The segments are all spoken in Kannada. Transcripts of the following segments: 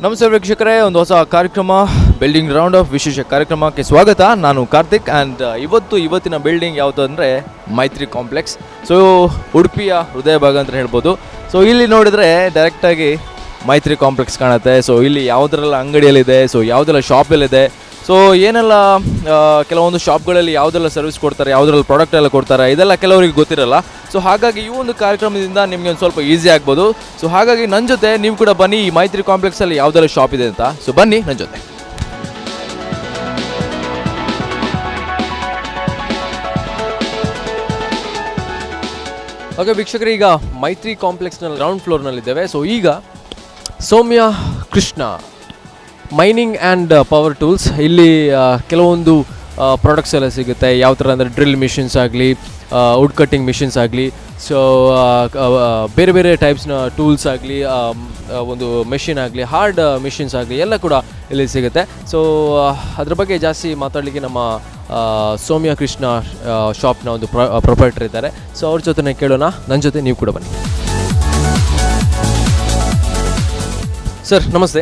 ನಮಸ್ತೆ ವೀಕ್ಷಕರೇ, ಒಂದು ಹೊಸ ಕಾರ್ಯಕ್ರಮ ಬಿಲ್ಡಿಂಗ್ ರೌಂಡ್ ಆಫ್ ವಿಶೇಷ ಕಾರ್ಯಕ್ರಮಕ್ಕೆ ಸ್ವಾಗತ. ನಾನು ಕಾರ್ತಿಕ್ ಆ್ಯಂಡ್ ಇವತ್ತಿನ ಬಿಲ್ಡಿಂಗ್ ಯಾವುದು ಅಂದರೆ ಮೈತ್ರಿ ಕಾಂಪ್ಲೆಕ್ಸ್. ಸೊ ಉಡುಪಿಯ ಹೃದಯ ಭಾಗ ಅಂತ ಹೇಳ್ಬೋದು. ಸೊ ಇಲ್ಲಿ ನೋಡಿದರೆ ಡೈರೆಕ್ಟಾಗಿ ಮೈತ್ರಿ ಕಾಂಪ್ಲೆಕ್ಸ್ ಕಾಣುತ್ತೆ. ಸೊ ಇಲ್ಲಿ ಯಾವುದರೆಲ್ಲ ಅಂಗಡಿಯಲ್ಲಿದೆ, ಸೊ ಯಾವುದೆಲ್ಲ ಶಾಪಲ್ಲಿದೆ, ಸೊ ಏನೆಲ್ಲ ಕೆಲವೊಂದು ಶಾಪ್ಗಳಲ್ಲಿ ಯಾವುದೆಲ್ಲ ಸರ್ವಿಸ್ ಕೊಡ್ತಾರೆ, ಯಾವುದ್ರಲ್ಲಿ ಪ್ರಾಡಕ್ಟ್ ಎಲ್ಲ ಕೊಡ್ತಾರೆ, ಇದೆಲ್ಲ ಕೆಲವರಿಗೆ ಗೊತ್ತಿರಲ್ಲ. ಸೊ ಹಾಗಾಗಿ ಈ ಒಂದು ಕಾರ್ಯಕ್ರಮದಿಂದ ನಿಮಗೆ ಒಂದು ಸ್ವಲ್ಪ ಈಸಿ ಆಗ್ಬೋದು. ಸೊ ಹಾಗಾಗಿ ನನ್ನ ಜೊತೆ ನೀವು ಕೂಡ ಬನ್ನಿ, ಈ ಮೈತ್ರಿ ಕಾಂಪ್ಲೆಕ್ಸಲ್ಲಿ ಯಾವುದೆಲ್ಲ ಶಾಪ್ ಇದೆ ಅಂತ. ಸೊ ಬನ್ನಿ ನನ್ನ ಜೊತೆ. ಓಕೆ ವೀಕ್ಷಕರೇ, ಈಗ ಮೈತ್ರಿ ಕಾಂಪ್ಲೆಕ್ಸ್ನಲ್ಲಿ ಗ್ರೌಂಡ್ ಫ್ಲೋರ್ನಲ್ಲಿದ್ದೇವೆ. ಸೊ ಈಗ Soumya Krishna mining and power tools, ಇಲ್ಲಿ ಕೆಲವೊಂದು ಪ್ರಾಡಕ್ಟ್ಸ್ ಎಲ್ಲ ಸಿಗುತ್ತೆ. ಯಾವ ಥರ ಅಂದರೆ ಡ್ರಿಲ್ ಮಿಷಿನ್ಸ್ ಆಗಲಿ, ವುಡ್ ಕಟ್ಟಿಂಗ್ ಮಿಷಿನ್ಸ್ ಆಗಲಿ, ಸೊ ಬೇರೆ ಬೇರೆ ಟೈಪ್ಸ್ನ ಟೂಲ್ಸ್ ಆಗಲಿ, ಒಂದು ಮೆಷಿನ್ ಆಗಲಿ, ಹಾರ್ಡ್ ಮಿಷಿನ್ಸ್ ಆಗಲಿ ಎಲ್ಲ ಕೂಡ ಇಲ್ಲಿ ಸಿಗುತ್ತೆ. ಸೊ ಅದ್ರ ಬಗ್ಗೆ ಜಾಸ್ತಿ ಮಾತಾಡಲಿಕ್ಕೆ ನಮ್ಮ ಸೌಮ್ಯ ಕೃಷ್ಣ ಶಾಪ್ನ ಒಂದು ಪ್ರೊಪರೈಟರ್ ಇದ್ದಾರೆ. ಸೊ ಅವ್ರ ಜೊತೆ ಕೇಳೋಣ. ನನ್ನ ಜೊತೆ ನೀವು ಕೂಡ ಬನ್ನಿ. ಸರ್ ನಮಸ್ತೆ.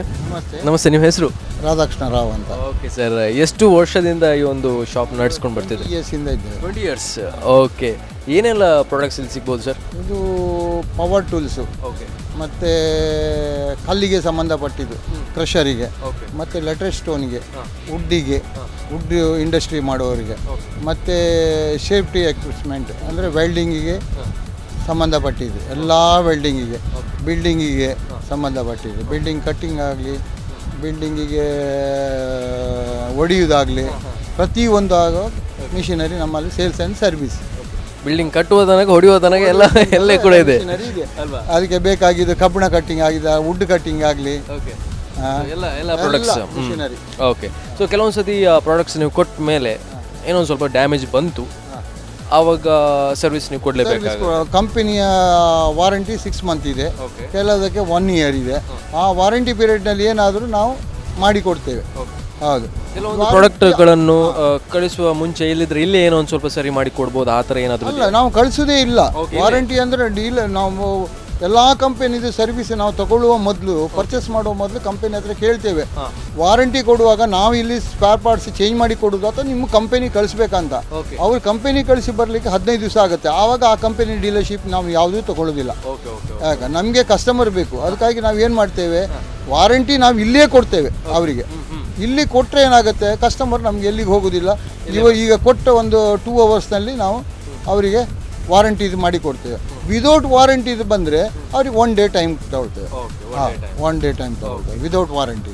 ನಮಸ್ತೆ, ನಿಮ್ಮ ಹೆಸರು? ರಾಧಾಕೃಷ್ಣ ರಾವ್ ಅಂತ. ಓಕೆ ಸರ್, ಎಷ್ಟು ವರ್ಷದಿಂದ ಈ ಒಂದು ಶಾಪ್ ನಡೆಸ್ಕೊಂಡು ಬರ್ತಿದ್ದೀರಿ? 20 ಇಯರ್ಸ್. ಓಕೆ, ಏನೆಲ್ಲ ಪ್ರಾಡಕ್ಟ್ಸ್ ಇಲ್ಲಿ ಸಿಗ್ಬೋದು ಸರ್? ಇದು ಪವರ್ ಟೂಲ್ಸು, ಓಕೆ, ಮತ್ತು ಕಲ್ಲಿಗೆ ಸಂಬಂಧಪಟ್ಟಿದ್ದು, ಕ್ರಷರಿಗೆ, ಮತ್ತು ಲೆಟರ್ ಸ್ಟೋನಿಗೆ, ವುಡ್ಡಿಗೆ, ವುಡ್ ಇಂಡಸ್ಟ್ರಿ ಮಾಡೋರಿಗೆ, ಮತ್ತು ಸೇಫ್ಟಿ ಎಕ್ವಿಪ್ಮೆಂಟ್ ಅಂದರೆ ವೆಲ್ಡಿಂಗಿಗೆ ಸಂಬಂಧಪಟ್ಟಿದ್ದು, ಎಲ್ಲ ವೆಲ್ಡಿಂಗಿಗೆ, ಬಿಲ್ಡಿಂಗಿಗೆ ಸಂಬಂಧಪಟ್ಟಿದ್ದು, ಬಿಲ್ಡಿಂಗ್ ಕಟ್ಟಿಂಗ್ ಆಗಲಿ, ಬಿಲ್ಡಿಂಗಿಗೆ ಒಡೆಯುವುದಾಗಲಿ, ಪ್ರತಿಯೊಂದು ಆಗೋ ಮಿಷಿನರಿ ನಮ್ಮಲ್ಲಿ ಸೇಲ್ಸ್ ಆ್ಯಂಡ್ ಸರ್ವಿಸ್. ಬಿಲ್ಡಿಂಗ್ ಕಟ್ಟುವುದನಾಗ ಹೊಡೆಯುವುದನಾಗ ಎಲ್ಲ ಕೂಡ ಇದೆ. ಅದಕ್ಕೆ ಬೇಕಾಗಿದ್ದು ಕಬ್ಬಣ ಕಟ್ಟಿಂಗ್ ಆಗಿದೆ, ವುಡ್ ಕಟ್ಟಿಂಗ್ ಆಗಲಿ, ಎಲ್ಲ ಪ್ರಾಡಕ್ಟ್ಸ್ ಮಿಷಿನರಿ. ಓಕೆ, ಸೊ ಕೆಲವೊಂದು ಸತಿ ಪ್ರಾಡಕ್ಟ್ಸ್ ನೀವು ಕೊಟ್ಟ ಮೇಲೆ ಏನೋ ಒಂದು ಸ್ವಲ್ಪ ಡ್ಯಾಮೇಜ್ ಬಂತು, ಆವಾಗ ಸರ್ವಿಸ್ ನೀವು ಕೊಡಲೇಬೇಕಾಗುತ್ತೆ. ಕಂಪನಿಯ ವಾರಂಟಿ 6 ಮಂತ್ ಇದೆ, ಕೆಲವುದಕ್ಕೆ 1 ಇಯರ್ ಇದೆ. ಆ ವಾರಂಟಿ ಪೀರಿಯಡ್ನಲ್ಲಿ ಏನಾದರೂ ನಾವು ಮಾಡಿಕೊಡ್ತೇವೆ. ಹೌದು, ಕೆಲವೊಂದು ಪ್ರಾಡಕ್ಟ್ಗಳನ್ನು ಕಳಿಸುವ ಮುಂಚೆ ಇಲ್ಲಿದ್ರೆ ಇಲ್ಲೇ ಏನೋ ಒಂದು ಸ್ವಲ್ಪ ಸರಿ ಮಾಡಿ ಕೊಡ್ಬೋದು, ಆ ಥರ ಏನಾದರೂ? ಇಲ್ಲ, ನಾವು ಕಳಿಸೋದೇ ಇಲ್ಲ. ವಾರಂಟಿ ಅಂದರೆ ಡೀಲರ್, ನಾವು ಎಲ್ಲ ಕಂಪನಿದು ಸರ್ವಿಸ್ ನಾವು ತಗೊಳ್ಳುವ ಮೊದಲು, ಪರ್ಚೇಸ್ ಮಾಡುವ ಮೊದಲು ಕಂಪನಿ ಹತ್ರ ಕೇಳ್ತೇವೆ. ವಾರಂಟಿ ಕೊಡುವಾಗ ನಾವು ಇಲ್ಲಿ ಸ್ಪೇರ್ ಪಾರ್ಟ್ಸ್ ಚೇಂಜ್ ಮಾಡಿ ಕೊಡೋದು ಅಥವಾ ನಿಮ್ಮ ಕಂಪನಿ ಕಳಿಸ್ಬೇಕಂತ. ಅವ್ರು ಕಂಪನಿ ಕಳಿಸಿ ಬರಲಿಕ್ಕೆ 15 ದಿವಸ ಆಗುತ್ತೆ. ಆವಾಗ ಆ ಕಂಪನಿ ಡೀಲರ್ಶಿಪ್ ನಾವು ಯಾವುದೂ ತಗೊಳ್ಳೋದಿಲ್ಲ. ಯಾಕೆ, ನಮಗೆ ಕಸ್ಟಮರ್ ಬೇಕು. ಅದಕ್ಕಾಗಿ ನಾವು ಏನು ಮಾಡ್ತೇವೆ, ವಾರಂಟಿ ನಾವು ಇಲ್ಲೇ ಕೊಡ್ತೇವೆ ಅವರಿಗೆ. ಇಲ್ಲಿ ಕೊಟ್ಟರೆ ಏನಾಗುತ್ತೆ, ಕಸ್ಟಮರ್ ನಮ್ಗೆ ಎಲ್ಲಿಗೆ ಹೋಗೋದಿಲ್ಲ. ಈಗ ಕೊಟ್ಟ ಒಂದು 2 ಅವರ್ಸ್ನಲ್ಲಿ ನಾವು ಅವರಿಗೆ ವಾರಂಟಿ ಇದು ಮಾಡಿ ಕೊಡ್ತೇವೆ. ವಿದೌಟ್ ವಾರಂಟಿ ಇದು ಬಂದರೆ ಅವ್ರಿಗೆ 1 ಡೇ ಟೈಮ್ ತಗೊಳ್ತೇವೆ. 1 ಡೇ ಟೈಮ್ ತಗೊಳ್ತೇವೆ ವಿದೌಟ್ ವಾರಂಟಿ.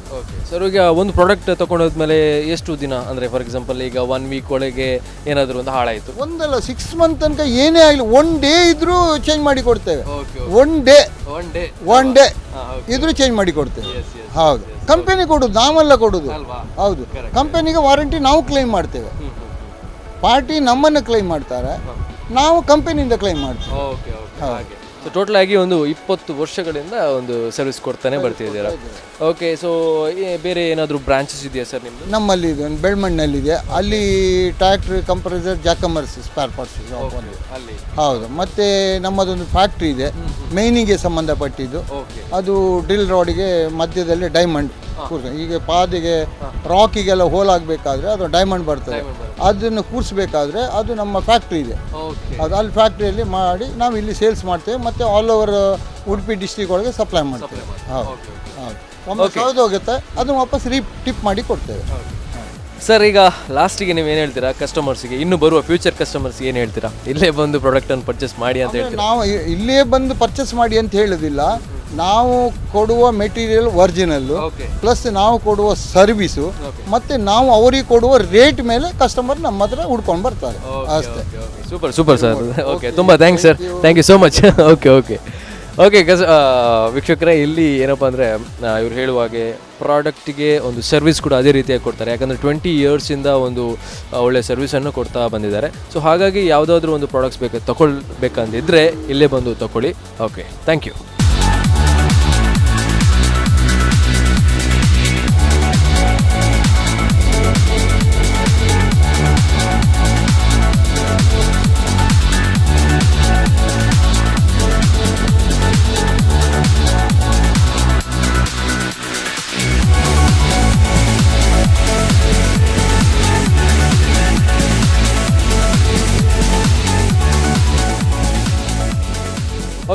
ಸರ್, ಈಗ ಒಂದು ಪ್ರಾಡಕ್ಟ್ ತಗೊಂಡೋದ್ಮೇಲೆ ಎಷ್ಟು ದಿನ, ಅಂದರೆ ಫಾರ್ ಎಕ್ಸಾಂಪಲ್ ಈಗ 1 ವೀಕ್ ಒಳಗೆ ಏನಾದರೂ ಒಂದು ಹಾಳಾಯಿತು, ಒಂದಲ್ಲ 6 ಮಂತ್ ತನಕ ಏನೇ ಆಗಲಿ 1 ಡೇ ಇದ್ರೂ ಚೇಂಜ್ ಮಾಡಿ ಕೊಡ್ತೇವೆ. 1 ಡೇ ಇದ್ರೂ ಚೇಂಜ್ ಮಾಡಿ ಕೊಡ್ತೇವೆ. ಹೌದು, ಕಂಪನಿ ಕೊಡೋದು, ನಾವೆಲ್ಲ ಕೊಡೋದು. ಹೌದು, ಕಂಪನಿಗೆ ವಾರಂಟಿ ನಾವು ಕ್ಲೈಮ್ ಮಾಡ್ತೇವೆ. ಪಾರ್ಟಿ ನಮ್ಮನ್ನು ಕ್ಲೈಮ್ ಮಾಡ್ತಾರೆ, ನಾವು ಕಂಪನಿಯಿಂದ ಕ್ಲೈಮ್ ಮಾಡ್ತೀವಿ. ಹಾಗೆ. ಸೊ ಟೋಟಲ್ ಆಗಿ ಒಂದು 20 ವರ್ಷಗಳಿಂದ ಒಂದು ಸರ್ವಿಸ್ ಕೊಡ್ತಾನೆ ಬರ್ತಿದ್ದೀರಾ. ಓಕೆ, ಸೊ ಬೇರೆ ಏನಾದರೂ ಬ್ರಾಂಚಸ್ ಇದೆಯಾ ಸರ್ ನಿಮ್ಮದು? ನಮ್ಮಲ್ಲಿ ಇದೆ, ಒಂದು ಬೆಳ್ಮಣ್ಣಲ್ಲಿದೆ. ಅಲ್ಲಿ ಟ್ರ್ಯಾಕ್ಟ್ರಿ, ಕಂಪ್ರೆಸರ್, ಜಾಕಮರ್ಸ್ ಸ್ಪೇರ್ ಪಾರ್ಟ್ಸ್ ಅಲ್ಲಿ. ಹೌದು, ಮತ್ತು ನಮ್ಮದೊಂದು ಫ್ಯಾಕ್ಟ್ರಿ ಇದೆ ಮೈನಿಗೆ ಸಂಬಂಧಪಟ್ಟಿದ್ದು. ಅದು ಡ್ರಿಲ್ ರಾಡಿಗೆ ಮಧ್ಯದಲ್ಲಿ ಡೈಮಂಡ್, ಈಗ ಪಾದಿಗೆ ರಾಕಿಗೆಲ್ಲ ಹೋಲ್ ಆಗಬೇಕಾದ್ರೆ ಅದು ಡೈಮಂಡ್ ಬರ್ತದೆ, ಅದನ್ನು ಕೂರಿಸ್ಬೇಕಾದ್ರೆ ಅದು ನಮ್ಮ ಫ್ಯಾಕ್ಟ್ರಿ ಇದೆ. ಅದು ಅಲ್ಲಿ ಫ್ಯಾಕ್ಟ್ರಿಯಲ್ಲಿ ಮಾಡಿ ನಾವು ಇಲ್ಲಿ ಸೇಲ್ಸ್ ಮಾಡ್ತೇವೆ, ಮತ್ತು ಆಲ್ ಓವರ್ ಉಡುಪಿ ಡಿಸ್ಟ್ರಿಕ್ ಒಳಗೆ ಸಪ್ಲೈ ಮಾಡ್ತೇವೆ. ಹೌದು, ಹೌದು, ಹೋಗುತ್ತೆ, ಅದನ್ನು ವಾಪಸ್ ಟಿಪ್ ಮಾಡಿ ಕೊಡ್ತೇವೆ. ಸರ್, ಈಗ ಲಾಸ್ಟಿಗೆ ನೀವು ಏನು ಹೇಳ್ತೀರಾ ಕಸ್ಟಮರ್ಸ್ಗೆ, ಇನ್ನು ಬರುವ ಫ್ಯೂಚರ್ ಕಸ್ಟಮರ್ಸ್ಗೆ ಏನು ಹೇಳ್ತೀರಾ? ಇಲ್ಲೇ ಬಂದು ಪ್ರಾಡಕ್ಟನ್ನು ಪರ್ಚೇಸ್ ಮಾಡಿ ಅಂತ ಹೇಳ್ತೀರಾ? ನಾವು ಇಲ್ಲೇ ಬಂದು ಪರ್ಚೇಸ್ ಮಾಡಿ ಅಂತ ಹೇಳೋದಿಲ್ಲ. ನಾವು ಕೊಡುವ ಮೆಟೀರಿಯಲ್ ಒರಿಜಿನಲ್ಲು, ಪ್ಲಸ್ ನಾವು ಕೊಡುವ ಸರ್ವಿಸು, ಮತ್ತು ನಾವು ಅವರಿಗೆ ಕೊಡುವ ರೇಟ್ ಮೇಲೆ ಕಸ್ಟಮರ್ ನಮ್ಮ ಹತ್ರ ಹುಡ್ಕೊಂಡು ಬರ್ತಾರೆ ಅಷ್ಟೇ. Super sir. ಓಕೆ, ತುಂಬ thanks sir, thank you so much. Okay ವೀಕ್ಷಕರೇ, ಇಲ್ಲಿ ಏನಪ್ಪ ಅಂದರೆ ಇವ್ರು ಹೇಳುವಾಗೆ ಪ್ರಾಡಕ್ಟಿಗೆ ಒಂದು ಸರ್ವಿಸ್ ಕೂಡ ಅದೇ ರೀತಿಯಾಗಿ ಕೊಡ್ತಾರೆ. ಯಾಕಂದರೆ 20 ಇಯರ್ಸಿಂದ ಒಂದು ಒಳ್ಳೆಯ ಸರ್ವಿಸನ್ನು ಕೊಡ್ತಾ ಬಂದಿದ್ದಾರೆ. ಸೊ ಹಾಗಾಗಿ ಯಾವುದಾದ್ರೂ ಒಂದು ಪ್ರಾಡಕ್ಟ್ಸ್ ತಗೊಳ್ಬೇಕಂದಿದ್ದರೆ ಇಲ್ಲೇ ಬಂದು ತಗೊಳ್ಳಿ. Okay, thank you.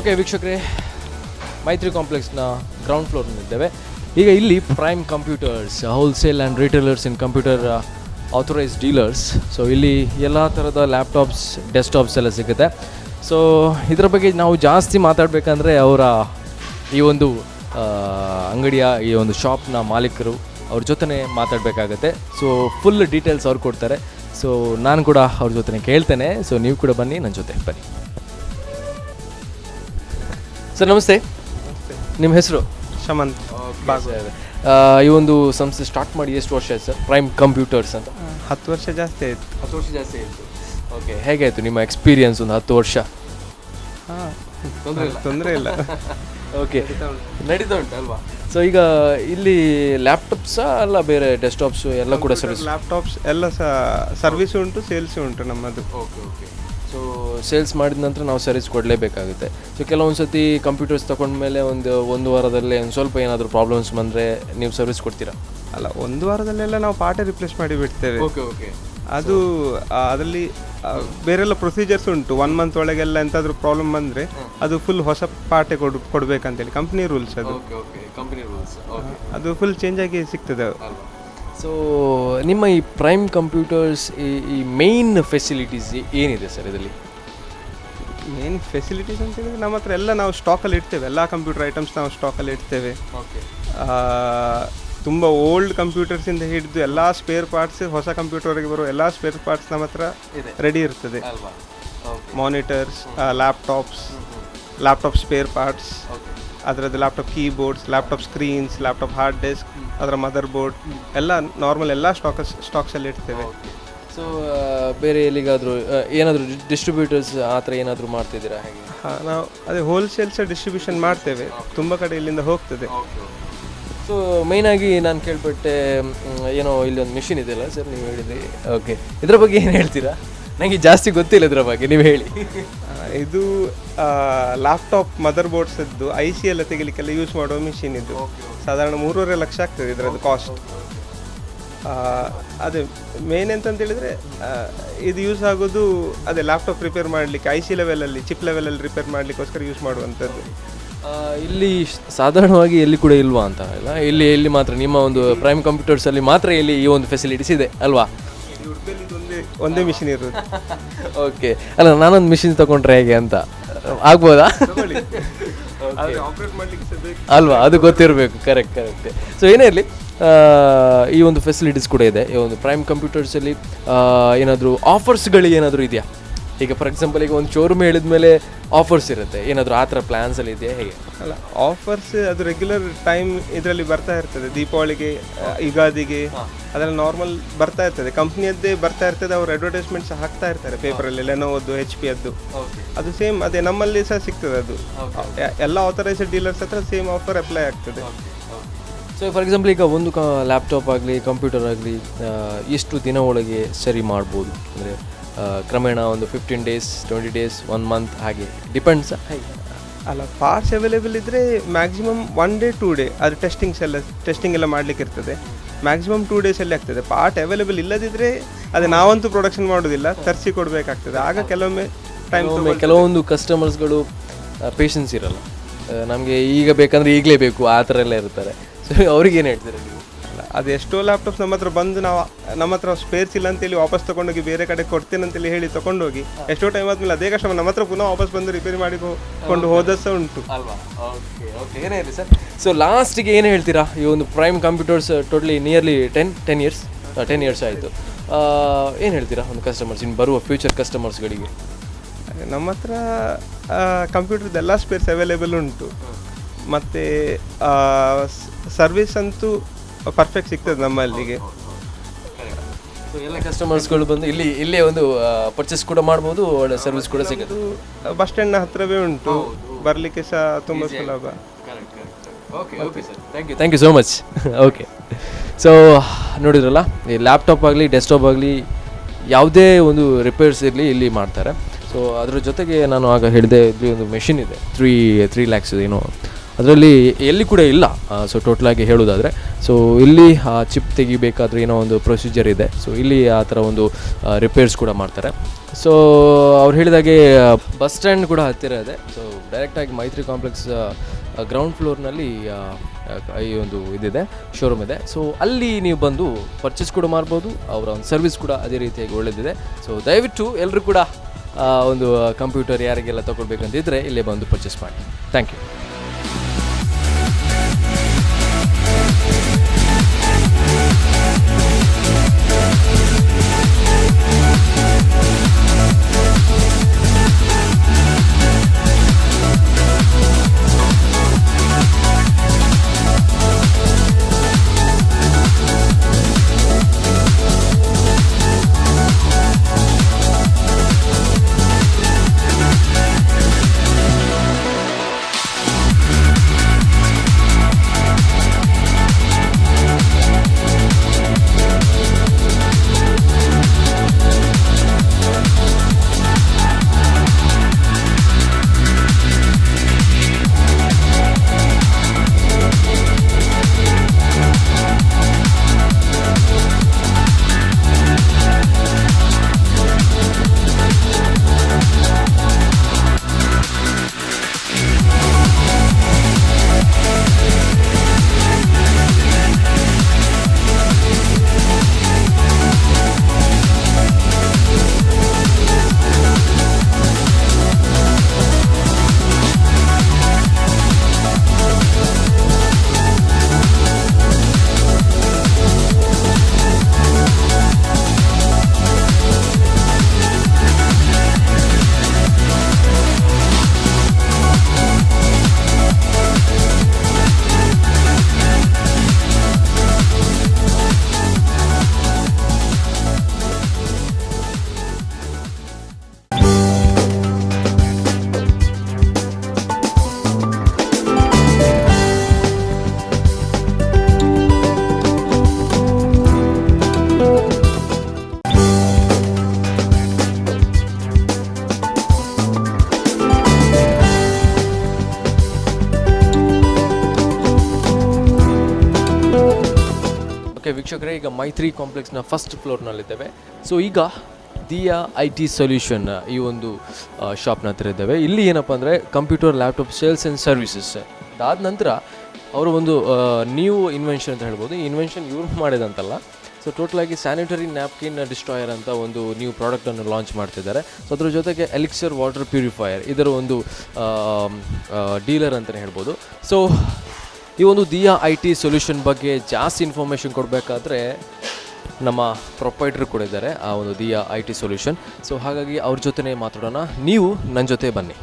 ಓಕೆ ವೀಕ್ಷಕರೇ, ಮೈತ್ರಿ ಕಾಂಪ್ಲೆಕ್ಸ್ನ ಗ್ರೌಂಡ್ ಫ್ಲೋರ್ನಲ್ಲಿದ್ದೇವೆ. ಈಗ ಇಲ್ಲಿ prime computers wholesale and retailers in computer authorise dealers. So ಇಲ್ಲಿ ಎಲ್ಲ ಥರದ ಲ್ಯಾಪ್ಟಾಪ್ಸ್, ಡೆಸ್ಕ್ಟಾಪ್ಸ್ ಎಲ್ಲ ಸಿಗುತ್ತೆ. ಸೊ ಇದರ ಬಗ್ಗೆ ನಾವು ಜಾಸ್ತಿ ಮಾತಾಡಬೇಕಂದ್ರೆ ಅವರ ಈ ಒಂದು ಅಂಗಡಿಯ ಈ ಒಂದು ಶಾಪ್ನ ಮಾಲೀಕರು ಅವ್ರ ಜೊತೆ ಮಾತಾಡಬೇಕಾಗತ್ತೆ. ಸೊ ಫುಲ್ ಡೀಟೇಲ್ಸ್ ಅವ್ರು ಕೊಡ್ತಾರೆ. ಸೊ ನಾನು ಕೂಡ ಅವ್ರ ಜೊತೆ ಕೇಳ್ತೇನೆ. ಸೊ ನೀವು ಕೂಡ ಬನ್ನಿ, ನನ್ನ ಜೊತೆ ಬನ್ನಿ. ಸರ್ ನಮಸ್ತೆ. ನಿಮ್ಮ ಹೆಸರು? ಶಮಂತ್. ಈ ಒಂದು ಸಂಸ್ಥೆ ಸ್ಟಾರ್ಟ್ ಮಾಡಿ ಎಷ್ಟು ವರ್ಷ ಆಯ್ತು ಸರ್, ಪ್ರೈಮ್ ಕಂಪ್ಯೂಟರ್ಸ್ ಅಂತ? 10 ವರ್ಷ ಜಾಸ್ತಿ ಆಯಿತು. 10 ವರ್ಷ ಜಾಸ್ತಿ ಆಯಿತು. ಓಕೆ, ಹೇಗಾಯಿತು ನಿಮ್ಮ ಎಕ್ಸ್ಪೀರಿಯನ್ಸ್ ಒಂದು 10 ವರ್ಷ? ಹಾಂ, ತೊಂದರೆ ಇಲ್ಲ. ಓಕೆ, ನಡೀತಾ ಉಂಟು ಅಲ್ವಾ? ಸೊ ಈಗ ಇಲ್ಲಿ ಲ್ಯಾಪ್ಟಾಪ್ಸಾ ಅಲ್ಲ ಬೇರೆ ಡೆಸ್ಕ್ಟಾಪ್ಸು ಎಲ್ಲ ಕೂಡ ಸರ್ವಿಸ್? ಲ್ಯಾಪ್ಟಾಪ್ಸ್ ಎಲ್ಲ ಸರ್ವಿಸ್ ಉಂಟು, ಸೇಲ್ಸ್ ಉಂಟು ನಮ್ಮದು. Okay okay. ಸೊ ಸೇಲ್ಸ್ ಮಾಡಿದ ನಂತರ ನಾವು ಸರ್ವಿಸ್ ಕೊಡಲೇಬೇಕಾಗುತ್ತೆ. ಸೊ ಕೆಲವೊಂದು ಸತಿ ಕಂಪ್ಯೂಟರ್ಸ್ ತೊಗೊಂಡ್ಮೇಲೆ ಒಂದು ವಾರದಲ್ಲೇ ಒಂದು ಸ್ವಲ್ಪ ಏನಾದರೂ ಪ್ರಾಬ್ಲಮ್ಸ್ ಬಂದರೆ ನೀವು ಸರ್ವಿಸ್ ಕೊಡ್ತೀರಾ? ಅಲ್ಲ, ಒಂದು ವಾರದಲ್ಲೆಲ್ಲ ನಾವು ಪಾರ್ಟೇ ರಿಪ್ಲೇಸ್ ಮಾಡಿ ಬಿಡ್ತೇವೆ. Okay okay. ಅದು ಅದರಲ್ಲಿ ಬೇರೆಲ್ಲ ಪ್ರೊಸೀಜರ್ಸ್ ಉಂಟು. 1 ಮಂತ್ ಒಳಗೆಲ್ಲ ಎಂತಾದರೂ ಪ್ರಾಬ್ಲಮ್ ಬಂದರೆ ಅದು ಫುಲ್ ಹೊಸ ಪಾರ್ಟೇ ಕೊಡಬೇಕಂತೇಳಿ ಕಂಪ್ನಿ ರೂಲ್ಸ್. ಅದು ಕಂಪನಿ ರೂಲ್ಸ್. ಅದು ಫುಲ್ ಚೇಂಜ್ ಆಗಿ ಸಿಗ್ತದೆ. ಸೊ ನಿಮ್ಮ ಈ ಪ್ರೈಮ್ ಕಂಪ್ಯೂಟರ್ಸ್ ಈ ಮೇನ್ ಫೆಸಿಲಿಟೀಸ್ ಏನಿದೆ ಸರ್ ಇದರಲ್ಲಿ? ಮೇನ್ ಫೆಸಿಲಿಟೀಸ್ ಅಂತ ಹೇಳಿದ್ರೆ ನಮ್ಮ ಹತ್ರ ಎಲ್ಲ ನಾವು ಸ್ಟಾಕಲ್ಲಿ ಇಡ್ತೇವೆ. ಎಲ್ಲ ಕಂಪ್ಯೂಟರ್ ಐಟಮ್ಸ್ ನಾವು ಸ್ಟಾಕಲ್ಲಿ ಇಡ್ತೇವೆ. ತುಂಬ ಓಲ್ಡ್ ಕಂಪ್ಯೂಟರ್ಸಿಂದ ಹಿಡಿದು ಎಲ್ಲ ಸ್ಪೇರ್ ಪಾರ್ಟ್ಸ್, ಹೊಸ ಕಂಪ್ಯೂಟರ್ಗೆ ಬರೋ ಎಲ್ಲ ಸ್ಪೇರ್ ಪಾರ್ಟ್ಸ್ ನಮ್ಮ ಹತ್ರ ರೆಡಿ ಇರ್ತದೆ. ಮಾನಿಟರ್ಸ್, ಲ್ಯಾಪ್ಟಾಪ್ ಸ್ಪೇರ್ ಪಾರ್ಟ್ಸ್, ಅದರದ್ದು laptop keyboards, laptop screens, laptop hard disk, ಅದರ ಮದರ್ ಬೋರ್ಡ್ ಎಲ್ಲ ನಾರ್ಮಲ್ ಎಲ್ಲ ಸ್ಟಾಕ್ಸಲ್ಲಿ ಇಡ್ತೇವೆ. ಸೊ ಬೇರೆ ಎಲ್ಲಿಗಾದರೂ ಏನಾದರೂ ಡಿಸ್ಟ್ರಿಬ್ಯೂಟರ್ಸ್ ಆ ಥರ ಏನಾದರೂ ಮಾಡ್ತಿದ್ದೀರಾ ಹೇಗೆ? ಹಾಂ, ನಾವು ಅದೇ ಹೋಲ್ಸೇಲ್ಸ್ ಡಿಸ್ಟ್ರಿಬ್ಯೂಷನ್ ಮಾಡ್ತೇವೆ. ತುಂಬ ಕಡೆ ಇಲ್ಲಿಂದ ಹೋಗ್ತದೆ. ಸೊ ಮೇಯ್ನಾಗಿ ನಾನು ಕೇಳ್ಪಟ್ಟೆ ಏನೋ ಇಲ್ಲಿ ಒಂದು ಮಿಷಿನ್ ಇದೆಯಲ್ಲ ಸರ್, ನೀವು ಹೇಳಿದ್ರಿ. ಓಕೆ, ಇದರ ಬಗ್ಗೆ ಏನು ಹೇಳ್ತೀರಾ? ನನಗೆ ಜಾಸ್ತಿ ಗೊತ್ತಿಲ್ಲ ಇದರ ಬಗ್ಗೆ, ನೀವು ಹೇಳಿ. ಇದು ಲ್ಯಾಪ್ಟಾಪ್ ಮದರ್ ಬೋರ್ಡ್ಸ್ ಇದ್ದು IC ಎಲ್ಲ ತೆಗಿಲಿಕ್ಕೆಲ್ಲ ಯೂಸ್ ಮಾಡುವ ಮಿಷಿನ್. ಇದು ಸಾಧಾರಣ 3.5 ಲಕ್ಷ ಆಗ್ತದೆ ಇದರದ್ದು ಕಾಸ್ಟ್. ಅದೇ ಮೇನ್ ಎಂತಂತೇಳಿದರೆ ಇದು ಯೂಸ್ ಆಗೋದು ಅದೇ ಲ್ಯಾಪ್ಟಾಪ್ ರಿಪೇರ್ ಮಾಡಲಿಕ್ಕೆ, IC ಲೆವೆಲಲ್ಲಿ, ಚಿಪ್ ಲೆವೆಲಲ್ಲಿ ರಿಪೇರ್ ಮಾಡಲಿಕ್ಕೋಸ್ಕರ ಯೂಸ್ ಮಾಡುವಂಥದ್ದು. ಇಲ್ಲಿ ಸಾಧಾರಣವಾಗಿ ಎಲ್ಲಿ ಕೂಡ ಇಲ್ವಾ ಅಂತ ಇಲ್ಲ, ಇಲ್ಲಿ ಮಾತ್ರ ನಿಮ್ಮ ಒಂದು ಪ್ರೈಮ್ ಕಂಪ್ಯೂಟರ್ಸಲ್ಲಿ ಮಾತ್ರ ಇಲ್ಲಿ ಈ ಒಂದು ಫೆಸಿಲಿಟೀಸ್ ಇದೆ ಅಲ್ವಾ? ಒಂದೇ ಮಿಷಿನ್ ಇರೋದು. ಓಕೆ, ಅಲ್ಲ ನಾನೊಂದು ಮಿಷಿನ್ ತಗೊಂಡ್ರೆ ಹೇಗೆ ಅಂತ ಆಗ್ಬೋದಾ? ಅಲ್ವಾ, ಅದು ಗೊತ್ತಿರಬೇಕು. ಕರೆಕ್ಟ್. ಸೊ ಏನೇ ಇರಲಿ, ಈ ಒಂದು ಫೆಸಿಲಿಟೀಸ್ ಕೂಡ ಇದೆ ಈ ಒಂದು ಪ್ರೈಮ್ ಕಂಪ್ಯೂಟರ್ಸಲ್ಲಿ. ಏನಾದರೂ ಆಫರ್ಸ್ಗಳು ಏನಾದರೂ ಇದೆಯಾ? ಈಗ ಫಾರ್ ಎಕ್ಸಾಂಪಲ್ ಈಗ ಒಂದು ಶೋರೂಮ್ ಹೇಳಿದ ಮೇಲೆ ಆಫರ್ಸ್ ಇರುತ್ತೆ, ಏನಾದರೂ ಆ ಥರ ಪ್ಲ್ಯಾನ್ಸಲ್ಲಿ ಇದೆಯಾ ಹೇಗೆ? ಅಲ್ಲ, ಆಫರ್ಸ್ ಅದು ರೆಗ್ಯುಲರ್ ಟೈಮ್ ಇದರಲ್ಲಿ ಬರ್ತಾ ಇರ್ತದೆ. ದೀಪಾವಳಿಗೆ, ಯುಗಾದಿಗೆ ಅದೆಲ್ಲ ನಾರ್ಮಲ್ ಬರ್ತಾ ಇರ್ತದೆ. ಕಂಪ್ನಿಯದ್ದೇ ಬರ್ತಾ ಇರ್ತದೆ. ಅವರು ಅಡ್ವರ್ಟೈಸ್ಮೆಂಟ್ಸ್ ಹಾಕ್ತಾ ಇರ್ತಾರೆ ಪೇಪರಲ್ಲಿ, ಲೆನೋವದ್ದು, HP ಅದು. ಅದು ಸೇಮ್ ಅದೇ ನಮ್ಮಲ್ಲಿ ಸಹ ಸಿಗ್ತದೆ. ಅದು ಎಲ್ಲ ಆಥರೈಸ್ಡ್ ಡೀಲರ್ಸ್ ಹತ್ರ ಸೇಮ್ ಆಫರ್ ಅಪ್ಲೈ ಆಗ್ತದೆ. ಸೊ ಫಾರ್ ಎಕ್ಸಾಂಪಲ್ ಈಗ ಒಂದು ಲ್ಯಾಪ್ಟಾಪ್ ಆಗಲಿ, ಕಂಪ್ಯೂಟರ್ ಆಗಲಿ ಎಷ್ಟು ದಿನ ಒಳಗೆ ಸರಿ ಮಾಡ್ಬೋದು? ಅಂದರೆ ಕ್ರಮೇಣ ಒಂದು 15 ಡೇಸ್, 20 ಡೇಸ್, 1 ಮಂತ್ ಹಾಗೆ ಡಿಪೆಂಡ್ಸ್. ಅಲ್ಲ, ಪಾರ್ಟ್ಸ್ ಅವೈಲೇಬಲ್ ಇದ್ದರೆ ಮ್ಯಾಕ್ಸಿಮಮ್ 1 ಡೇ 2 ಡೇ ಅದು ಟೆಸ್ಟಿಂಗ್ ಎಲ್ಲ ಮಾಡಲಿಕ್ಕೆ ಇರ್ತದೆ. ಮ್ಯಾಕ್ಸಿಮಮ್ 2 ಡೇಸಲ್ಲಿ ಆಗ್ತದೆ. ಪಾರ್ಟ್ ಅವೈಲೇಬಲ್ ಇಲ್ಲದಿದ್ದರೆ ಅದೇ ನಾವಂತೂ ಪ್ರೊಡಕ್ಷನ್ ಮಾಡೋದಿಲ್ಲ, ತರಿಸಿ ಕೊಡಬೇಕಾಗ್ತದೆ. ಆಗ ಕೆಲವೊಮ್ಮೆ ಕೆಲವೊಂದು ಕಸ್ಟಮರ್ಸ್ಗಳು ಪೇಷನ್ಸ್ ಇರಲ್ಲ, ನಮಗೆ ಈಗ ಬೇಕಂದರೆ ಈಗಲೇ ಬೇಕು ಆ ಥರ ಎಲ್ಲ ಇರ್ತಾರೆ. ಸೊ ಅವ್ರಿಗೇನು ಹೇಳ್ತೀರಾ ನೀವು? ಅದು ಎಷ್ಟೋ ಲ್ಯಾಪ್ಟಾಪ್ಸ್ ನಮ್ಮ ಹತ್ರ ಬಂದು ನಮ್ಮ ಹತ್ರ ಸ್ಪೇರ್ಸ್ ಇಲ್ಲ ಅಂತೇಳಿ ವಾಪಸ್ ತೊಗೊಂಡೋಗಿ ಬೇರೆ ಕಡೆ ಕೊಡ್ತೇನೆ ಅಂತೇಳಿ ಹೇಳಿ ತೊಗೊಂಡೋಗಿ ಎಷ್ಟೋ ಟೈಮ್ ಆದಮೇಲೆ ಅದೇ ಕಸ್ಟಮರ್ ನಮ್ಮ ಹತ್ರ ಪುನಃ ವಾಪಸ್ ಬಂದು ರಿಪೇರಿ ಮಾಡಿಕೊಂಡು ಹೋದ ಸಹ ಉಂಟು ಅಲ್ವಾ? ಓಕೆ, ಏನೇ ಇರಲಿ ಸರ್. ಸೊ ಲಾಸ್ಟಿಗೆ ಏನು ಹೇಳ್ತೀರಾ? ಈ ಒಂದು prime computers totally nearly 10 years ಆಯಿತು. ಏನು ಹೇಳ್ತೀರಾ ಒಂದು ಕಸ್ಟಮರ್ಸ್, ಇನ್ನು ಬರುವ ಫ್ಯೂಚರ್ ಕಸ್ಟಮರ್ಸ್ಗಳಿಗೆ? ನಮ್ಮ ಹತ್ರ ಕಂಪ್ಯೂಟರ್ದು ಎಲ್ಲ ಸ್ಪೇರ್ಸ್ ಅವೈಲೇಬಲ್ ಉಂಟು. ಮತ್ತು ಸರ್ವಿಸ್ ಅಂತೂ ಪರ್ಫೆಕ್ಟ್ ಸಿಗ್ತದೆ ನಮ್ಮಲ್ಲಿಗೆ. ಎಲ್ಲ ಕಸ್ಟಮರ್ಸ್ಗಳು ಬಂದು ಇಲ್ಲೇ ಒಂದು ಪರ್ಚೇಸ್ ಕೂಡ ಮಾಡ್ಬೋದು, ಒಳ್ಳೆ ಸರ್ವಿಸ್ ಕೂಡ ಸಿಗುತ್ತೆ. ಬಸ್ ಸ್ಟ್ಯಾಂಡ್ನ ಹತ್ರವೇ ಉಂಟು, ಬರಲಿಕ್ಕೆ ಸಹ ತುಂಬ ಸುಲಭ. Okay sir, thank you so much. Okay, so ನೋಡಿದ್ರಲ್ಲ, ಈ ಲ್ಯಾಪ್ಟಾಪ್ ಆಗಲಿ, ಡೆಸ್ಕ್ಟಾಪ್ ಆಗಲಿ, ಯಾವುದೇ ಒಂದು ರಿಪೇರ್ಸ್ ಇರಲಿ ಇಲ್ಲಿ ಮಾಡ್ತಾರೆ. ಸೊ ಅದ್ರ ಜೊತೆಗೆ ನಾನು ಆಗ ಹೇಳಿದೆ, ಇಲ್ಲಿ ಒಂದು ಮೆಷಿನ್ ಇದೆ, 3 lakhs ಏನೋ ಅದರಲ್ಲಿ ಎಲ್ಲಿ ಕೂಡ ಇಲ್ಲ. ಸೊ ಟೋಟಲಾಗಿ ಹೇಳೋದಾದರೆ, ಸೊ ಇಲ್ಲಿ ಚಿಪ್ ತೆಗಿಬೇಕಾದ್ರೆ ಏನೋ ಒಂದು ಪ್ರೊಸೀಜರ್ ಇದೆ. ಸೊ ಇಲ್ಲಿ ಆ ಥರ ಒಂದು ರಿಪೇರ್ಸ್ ಕೂಡ ಮಾಡ್ತಾರೆ. ಸೊ ಅವ್ರು ಹೇಳಿದಾಗೆ ಬಸ್ ಸ್ಟ್ಯಾಂಡ್ ಕೂಡ ಹತ್ತಿರ ಇದೆ. ಸೊ ಡೈರೆಕ್ಟಾಗಿ ಮೈತ್ರಿ ಕಾಂಪ್ಲೆಕ್ಸ್ ಗ್ರೌಂಡ್ ಫ್ಲೋರ್ನಲ್ಲಿ ಈ ಒಂದು ಇದಿದೆ, ಶೋರೂಮ್ ಇದೆ. ಸೊ ಅಲ್ಲಿ ನೀವು ಬಂದು ಪರ್ಚೇಸ್ ಕೂಡ ಮಾಡ್ಬೋದು. ಅವರ ಒಂದು ಸರ್ವಿಸ್ ಕೂಡ ಅದೇ ರೀತಿಯಾಗಿ ಒಳ್ಳೆಯದಿದೆ. ಸೊ ದಯವಿಟ್ಟು ಎಲ್ಲರೂ ಕೂಡ ಒಂದು ಕಂಪ್ಯೂಟರ್ ಯಾರಿಗೆಲ್ಲ ತೊಗೊಳ್ಬೇಕಂತಿದ್ದರೆ ಇಲ್ಲೇ ಬಂದು ಪರ್ಚೇಸ್ ಮಾಡಿ. Thank you. ವೀಕ್ಷಕರೇ, ಈಗ ಮೈತ್ರಿ ಕಾಂಪ್ಲೆಕ್ಸ್ನ ಫಸ್ಟ್ ಫ್ಲೋರ್ನಲ್ಲಿದ್ದೇವೆ. ಸೊ ಈಗ ದಿಯಾ IT ಸೊಲ್ಯೂಷನ್ ಈ ಒಂದು ಶಾಪ್ನ ಹತ್ರ ಇದ್ದೇವೆ. ಇಲ್ಲಿ ಏನಪ್ಪ ಅಂದರೆ computer, laptop sales and services. ಅದಾದ ನಂತರ ಅವರು ಒಂದು ನ್ಯೂ ಇನ್ವೆನ್ಷನ್ ಅಂತ ಹೇಳ್ಬೋದು. ಈ ಇನ್ವೆನ್ಷನ್ ಇವ್ರು ಮಾಡಿದಂತಲ್ಲ. ಸೊ ಟೋಟಲಾಗಿ ಸ್ಯಾನಿಟರಿ ನ್ಯಾಪ್ಕಿನ್ ಡಿಸ್ಟ್ರಾಯರ್ ಅಂತ ಒಂದು ನ್ಯೂ ಪ್ರಾಡಕ್ಟನ್ನು ಲಾಂಚ್ ಮಾಡ್ತಿದ್ದಾರೆ. ಸೊ ಅದ್ರ ಜೊತೆಗೆ ಎಲಿಕ್ಸರ್ ವಾಟರ್ ಪ್ಯೂರಿಫೈಯರ್ ಇದರ ಒಂದು ಡೀಲರ್ ಅಂತಲೇ ಹೇಳ್ಬೋದು. ಸೊ ಈ ಒಂದು ದಿಯಾ IT ಸೊಲ್ಯೂಷನ್ ಬಗ್ಗೆ ಜಾಸ್ತಿ ಇನ್ಫಾರ್ಮೇಷನ್ ಕೊಡಬೇಕಾದ್ರೆ ನಮ್ಮ ಪ್ರೊಪೈಟರ್ ಕೂಡ ಇದ್ದಾರೆ, ಆ ಒಂದು ದಿಯಾ IT ಸೊಲ್ಯೂಷನ್. ಸೊ ಹಾಗಾಗಿ ಅವ್ರ ಜೊತೆನೇ ಮಾತಾಡೋಣ. ನೀವು ನನ್ನ ಜೊತೆ ಬನ್ನಿ.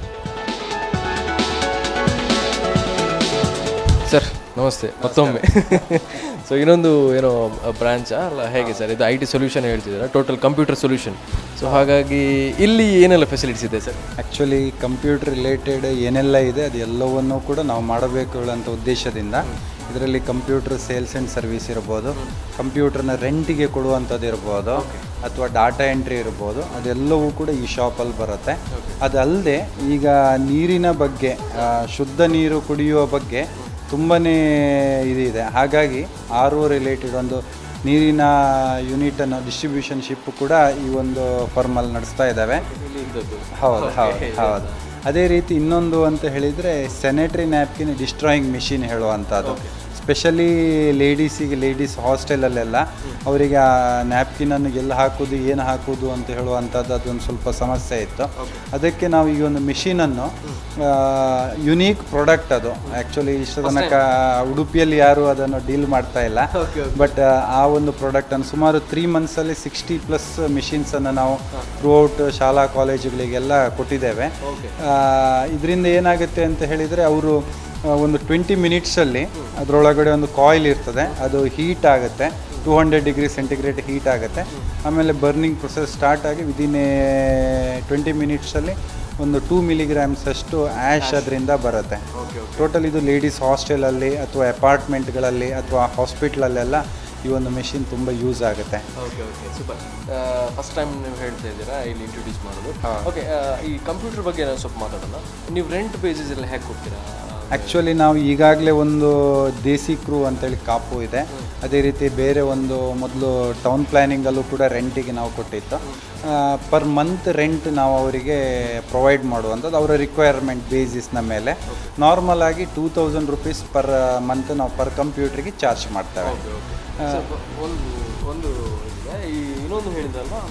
ಸರ್ ನಮಸ್ತೆ ಮತ್ತೊಮ್ಮೆ. ಸೊ ಇನ್ನೊಂದು ಏನೋ ಬ್ರಾಂಚಾ ಅಲ್ಲ ಹೇಗೆ ಸರ್? ಇದು IT ಸೊಲ್ಯೂಷನ್ ಹೇಳ್ತಿದ್ದಾರೆ, ಟೋಟಲ್ ಕಂಪ್ಯೂಟರ್ ಸೊಲ್ಯೂಷನ್. ಸೊ ಹಾಗಾಗಿ ಇಲ್ಲಿ ಏನೆಲ್ಲ ಫೆಸಿಲಿಟೀಸ್ ಇದೆ ಸರ್? ಆ್ಯಕ್ಚುಲಿ ಕಂಪ್ಯೂಟರ್ ರಿಲೇಟೆಡ್ ಏನೆಲ್ಲ ಇದೆ ಅದು ಎಲ್ಲವನ್ನೂ ಕೂಡ ನಾವು ಮಾಡಬೇಕು ಅಂತ ಉದ್ದೇಶದಿಂದ ಇದರಲ್ಲಿ ಕಂಪ್ಯೂಟರ್ ಸೇಲ್ಸ್ ಆ್ಯಂಡ್ ಸರ್ವಿಸ್ ಇರ್ಬೋದು, ಕಂಪ್ಯೂಟರ್ನ ರೆಂಟಿಗೆ ಕೊಡುವಂಥದ್ದು ಇರ್ಬೋದು, ಅಥವಾ ಡಾಟಾ ಎಂಟ್ರಿ ಇರ್ಬೋದು, ಅದೆಲ್ಲವೂ ಕೂಡ ಈ ಶಾಪಲ್ಲಿ ಬರುತ್ತೆ. ಅದಲ್ಲದೆ ಈಗ ನೀರಿನ ಬಗ್ಗೆ, ಶುದ್ಧ ನೀರು ಕುಡಿಯುವ ಬಗ್ಗೆ ತುಂಬಾ ಇದಿದೆ. ಹಾಗಾಗಿ RO ರಿಲೇಟೆಡ್ ಒಂದು ನೀರಿನ ಯೂನಿಟನ್ನು ಡಿಸ್ಟ್ರಿಬ್ಯೂಷನ್ ಶಿಪ್ ಕೂಡ ಈ ಒಂದು ಫರ್ಮಲ್ಲಿ ನಡೆಸ್ತಾ ಇದ್ದಾವೆ. ಹೌದು ಹೌದು ಹೌದು. ಅದೇ ರೀತಿ ಇನ್ನೊಂದು ಅಂತ ಹೇಳಿದರೆ ಸ್ಯಾನಿಟರಿ ನ್ಯಾಪ್ಕಿನ್ ಡಿಸ್ಟ್ರಾಯಿಂಗ್ ಮಿಷಿನ್ ಹೇಳುವಂಥದ್ದು. ಸ್ಪೆಷಲಿ ಲೇಡೀಸ್ ಹಾಸ್ಟೆಲಲ್ಲೆಲ್ಲ ಅವರಿಗೆ ಆ ನ್ಯಾಪ್ಕಿನನ್ನು ಎಲ್ಲಿ ಹಾಕೋದು, ಏನು ಹಾಕೋದು ಅಂತ ಹೇಳುವಂಥದ್ದು ಅದೊಂದು ಸ್ವಲ್ಪ ಸಮಸ್ಯೆ ಇತ್ತು. ಅದಕ್ಕೆ ನಾವು ಈ ಒಂದು ಮಿಷಿನನ್ನು ಯುನೀಕ್ ಪ್ರಾಡಕ್ಟ್, ಅದು ಆ್ಯಕ್ಚುಲಿ ಇಷ್ಟು ತನಕ ಉಡುಪಿಯಲ್ಲಿ ಯಾರು ಅದನ್ನು ಡೀಲ್ ಮಾಡ್ತಾ ಇಲ್ಲ. ಬಟ್ ಆ ಒಂದು ಪ್ರಾಡಕ್ಟನ್ನು ಸುಮಾರು 3 ಮಂತ್ಸಲ್ಲಿ 60+ ಮಿಷಿನ್ಸನ್ನು ನಾವು ಥ್ರೂಔಟ್ ಶಾಲಾ ಕಾಲೇಜುಗಳಿಗೆಲ್ಲ ಕೊಟ್ಟಿದ್ದೇವೆ. ಇದರಿಂದ ಏನಾಗುತ್ತೆ ಅಂತ ಹೇಳಿದರೆ ಅವರು ಒಂದು 20 ಮಿನಿಟ್ಸಲ್ಲಿ ಅದರೊಳಗಡೆ ಒಂದು ಕಾಯಿಲ್ ಇರ್ತದೆ, ಅದು ಹೀಟ್ ಆಗುತ್ತೆ, 200 ಡಿಗ್ರಿ ಸೆಂಟಿಗ್ರೇಡ್ ಹೀಟ್ ಆಗುತ್ತೆ. ಆಮೇಲೆ ಬರ್ನಿಂಗ್ ಪ್ರೊಸೆಸ್ ಸ್ಟಾರ್ಟ್ ಆಗಿ ವಿದಿನ್ 20 ಮಿನಿಟ್ಸಲ್ಲಿ ಒಂದು 2 ಮಿಲಿಗ್ರಾಮ್ಸ್ ಅಷ್ಟು ಆ್ಯಶ್ ಅದರಿಂದ ಬರುತ್ತೆ. ಟೋಟಲ್ ಇದು ಲೇಡೀಸ್ ಹಾಸ್ಟೆಲಲ್ಲಿ ಅಥವಾ ಅಪಾರ್ಟ್ಮೆಂಟ್ಗಳಲ್ಲಿ ಅಥವಾ ಹಾಸ್ಪಿಟ್ಲಲ್ಲೆಲ್ಲ ಈ ಒಂದು ಮೆಷಿನ್ ತುಂಬ ಯೂಸ್ ಆಗುತ್ತೆ. Okay okay super. First time ನೀವು ಹೇಳ್ತಾ ಇದ್ದೀರಾ ಇಲ್ಲಿ ಇಂಟ್ರೊಡ್ಯೂಸ್ ಮಾಡೋದು. ಓಕೆ, ಈ ಕಂಪ್ಯೂಟರ್ ಬಗ್ಗೆ ನಾವು ಸ್ವಲ್ಪ ಮಾತಾಡೋಣ. ನೀವು ರೆಂಟ್ ಬೇಸಿಸ್ ಎಲ್ಲ ಹೇಗೆ ಕೊಡ್ತೀರಾ? ಆ್ಯಕ್ಚುಲಿ ನಾವು ಈಗಾಗಲೇ ಒಂದು ದೇಸಿ ಕ್ರೂ ಅಂತೇಳಿ ಕಾಪು ಇದೆ. ಅದೇ ರೀತಿ ಬೇರೆ ಒಂದು ಮೊದಲು ಟೌನ್ ಪ್ಲ್ಯಾನಿಂಗಲ್ಲೂ ಕೂಡ ರೆಂಟಿಗೆ ನಾವು ಕೊಟ್ಟಿತ್ತು. ಪರ್ ಮಂತ್ ರೆಂಟ್ ನಾವು ಅವರಿಗೆ ಪ್ರೊವೈಡ್ ಮಾಡುವಂಥದ್ದು ಅವರ ರಿಕ್ವೈರ್ಮೆಂಟ್ ಬೇಸಿಸ್ನ ಮೇಲೆ. ನಾರ್ಮಲ್ ಆಗಿ 2000 ರುಪೀಸ್ ಪರ್ ಮಂತ್ ನಾವು ಪರ್ ಕಂಪ್ಯೂಟ್ರಿಗೆ ಚಾರ್ಜ್ ಮಾಡ್ತೇವೆ. ಒಂದು ಈ ಇನ್ನೊಂದು ಹೇಳಿದ್ರಲ್ವಾ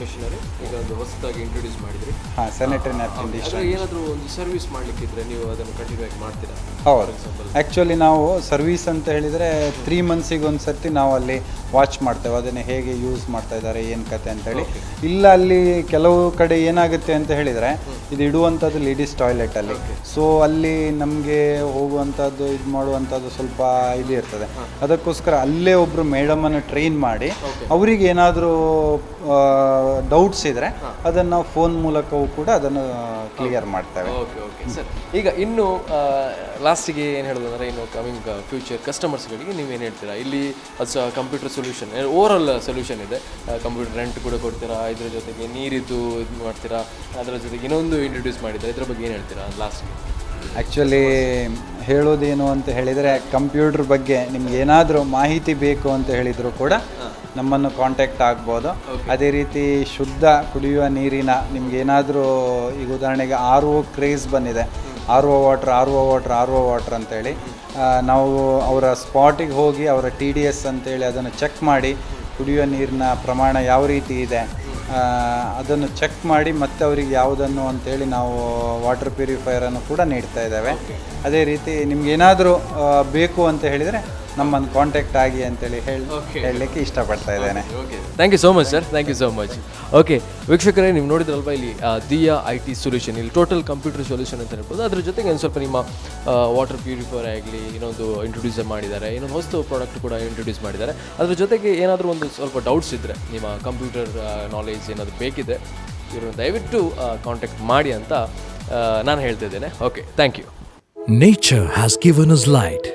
ಮಿಷನರಿ ಈಗ ಒಂದು ಹೊಸದಾಗಿ ಇಂಟ್ರೊಡ್ಯೂಸ್ ಮಾಡಿದ್ರಿ. ಹಾಂ, ಸ್ಯಾನಿಟರಿ ನ್ಯಾಪ್ಕಿನ್ ಡಿಶ್. ಏನಾದರೂ ಒಂದು ಸರ್ವಿಸ್ ಮಾಡಲಿಕ್ಕಿದ್ರೆ ನೀವು ಅದನ್ನು ಕಂಟಿನ್ಯೂ ಆಗಿ ಮಾಡ್ತೀರಾ? ಹೌದು, ಆ್ಯಕ್ಚುಲಿ ನಾವು ಸರ್ವಿಸ್ ಅಂತ ಹೇಳಿದರೆ 3 ಮಂತ್ಸಿಗೆ ಒಂದು ಸರ್ತಿ ನಾವು ಅಲ್ಲಿ ವಾಚ್ ಮಾಡ್ತೇವೆ, ಅದನ್ನು ಹೇಗೆ ಯೂಸ್ ಮಾಡ್ತಾ ಇದ್ದಾರೆ, ಏನು ಕತೆ ಅಂತೇಳಿ. ಇಲ್ಲ ಅಲ್ಲಿ ಕೆಲವು ಕಡೆ ಏನಾಗುತ್ತೆ ಅಂತ ಹೇಳಿದರೆ ಇದು ಇಡುವಂಥದ್ದು ಲೇಡೀಸ್ ಟಾಯ್ಲೆಟಲ್ಲಿ. ಸೊ ಅಲ್ಲಿ ನಮಗೆ ಹೋಗುವಂಥದ್ದು ಇದು ಮಾಡುವಂಥದ್ದು ಸ್ವಲ್ಪ ಇದು ಇರ್ತದೆ. ಅದಕ್ಕೋಸ್ಕರ ಅಲ್ಲೇ ಒಬ್ಬರು ಮೇಡಮನ್ನು ಟ್ರೈನ್ ಮಾಡಿ ಅವರಿಗೆ ಏನಾದರೂ ಡೌಟ್ಸ್ ಇದ್ದರೆ ಅದನ್ನು ನಾವು ಫೋನ್ ಮೂಲಕವೂ ಕೂಡ ಅದನ್ನು ಕ್ಲಿಯರ್ ಮಾಡ್ತೇವೆ. Okay okay sir. ಈಗ ಇನ್ನು ಲಾಸ್ಟಿಗೆ ಏನು ಹೇಳೋದಂದರೆ, ಇನ್ನು ಕಮಿಂಗ್ ಫ್ಯೂಚರ್ ಕಸ್ಟಮರ್ಸ್ಗಳಿಗೆ ನೀವೇನು ಹೇಳ್ತೀರಾ? ಇಲ್ಲಿ ಅದು ಕಂಪ್ಯೂಟರ್ ಸೊಲ್ಯೂಷನ್, ಓವರಾಲ್ ಸೊಲ್ಯೂಷನ್ ಇದೆ. ಕಂಪ್ಯೂಟರ್ ರೆಂಟ್ ಕೂಡ ಕೊಡ್ತೀರಾ, ಇದ್ರ ಜೊತೆಗೆ ನೀರಿದ್ದು ಇದು ಮಾಡ್ತೀರಾ, ಅದರ ಜೊತೆಗೆ ಇನ್ನೊಂದು ಇಂಟ್ರೊಡ್ಯೂಸ್ ಮಾಡಿದ್ದೀರಾ. ಇದ್ರ ಬಗ್ಗೆ ಏನು ಹೇಳ್ತೀರಾ ಲಾಸ್ಟ್ಗೆ? ಆ್ಯಕ್ಚುಲಿ ಹೇಳೋದೇನು ಅಂತ ಹೇಳಿದರೆ, ಕಂಪ್ಯೂಟ್ರ್ ಬಗ್ಗೆ ನಿಮ್ಗೆ ಏನಾದರೂ ಮಾಹಿತಿ ಬೇಕು ಅಂತ ಹೇಳಿದರೂ ಕೂಡ ನಮ್ಮನ್ನು ಕಾಂಟ್ಯಾಕ್ಟ್ ಆಗ್ಬೋದು. ಅದೇ ರೀತಿ ಶುದ್ಧ ಕುಡಿಯುವ ನೀರಿನ ನಿಮ್ಗೇನಾದರೂ, ಈಗ ಉದಾಹರಣೆಗೆ RO ಕ್ರೇಜ್ ಬಂದಿದೆ, RO ವಾಟರ್ ಅಂತೇಳಿ. ನಾವು ಅವರ ಸ್ಪಾಟಿಗೆ ಹೋಗಿ ಅವರ TDS ಅಂತೇಳಿ ಅದನ್ನು ಚೆಕ್ ಮಾಡಿ ಕುಡಿಯುವ ನೀರಿನ ಪ್ರಮಾಣ ಯಾವ ರೀತಿ ಇದೆ ಅದನ್ನು ಚೆಕ್ ಮಾಡಿ ಮತ್ತೆ ಅವರಿಗೆ ಯಾವುದನ್ನು ಅಂತೇಳಿ ನಾವು ವಾಟರ್ ಪ್ಯೂರಿಫೈಯರನ್ನು ಕೂಡ ನೀಡ್ತಾ ಇದ್ದೇವೆ. ಅದೇ ರೀತಿ ನಿಮ್ಗೇನಾದರೂ ಬೇಕು ಅಂತ ಹೇಳಿದರೆ ನಮ್ಮನ್ನು ಕಾಂಟ್ಯಾಕ್ಟ್ ಆಗಿ ಅಂತೇಳಿ ಹೇಳಲಿಕ್ಕೆ ಇಷ್ಟಪಡ್ತಾ ಇದ್ದೇನೆ. Thank you so much sir, thank you so much. Okay ವೀಕ್ಷಕರೇ, ನೀವು ನೋಡಿದ್ರಲ್ವಾ ಇಲ್ಲಿ ದಿಯಾ IT ಸೊಲ್ಯೂಷನ್, ಇಲ್ಲಿ ಟೋಟಲ್ ಕಂಪ್ಯೂಟರ್ ಸೊಲ್ಯೂಷನ್ ಅಂತ ಹೇಳ್ಬೋದು. ಅದ್ರ ಜೊತೆಗೆ ಒಂದು ಸ್ವಲ್ಪ ನಿಮ್ಮ ವಾಟರ್ ಪ್ಯೂರಿಫೈಯರ್ ಆಗಲಿ ಇನ್ನೊಂದು ಇಂಟ್ರೊಡ್ಯೂಸ್ ಮಾಡಿದ್ದಾರೆ, ಇನ್ನೊಂದು ಹೊಸ ಪ್ರಾಡಕ್ಟ್ ಕೂಡ ಇಂಟ್ರೊಡ್ಯೂಸ್ ಮಾಡಿದ್ದಾರೆ. ಅದ್ರ ಜೊತೆಗೆ ಏನಾದರೂ ಒಂದು ಸ್ವಲ್ಪ ಡೌಟ್ಸ್ ಇದ್ದರೆ, ನಿಮ್ಮ ಕಂಪ್ಯೂಟರ್ ನಾಲೆಜ್ ಏನಾದರೂ ಬೇಕಿದೆ, ಇವರು ದಯವಿಟ್ಟು ಕಾಂಟ್ಯಾಕ್ಟ್ ಮಾಡಿ ಅಂತ ನಾನು ಹೇಳ್ತಿದ್ದೇನೆ. Okay, thank you. Nature has given us light,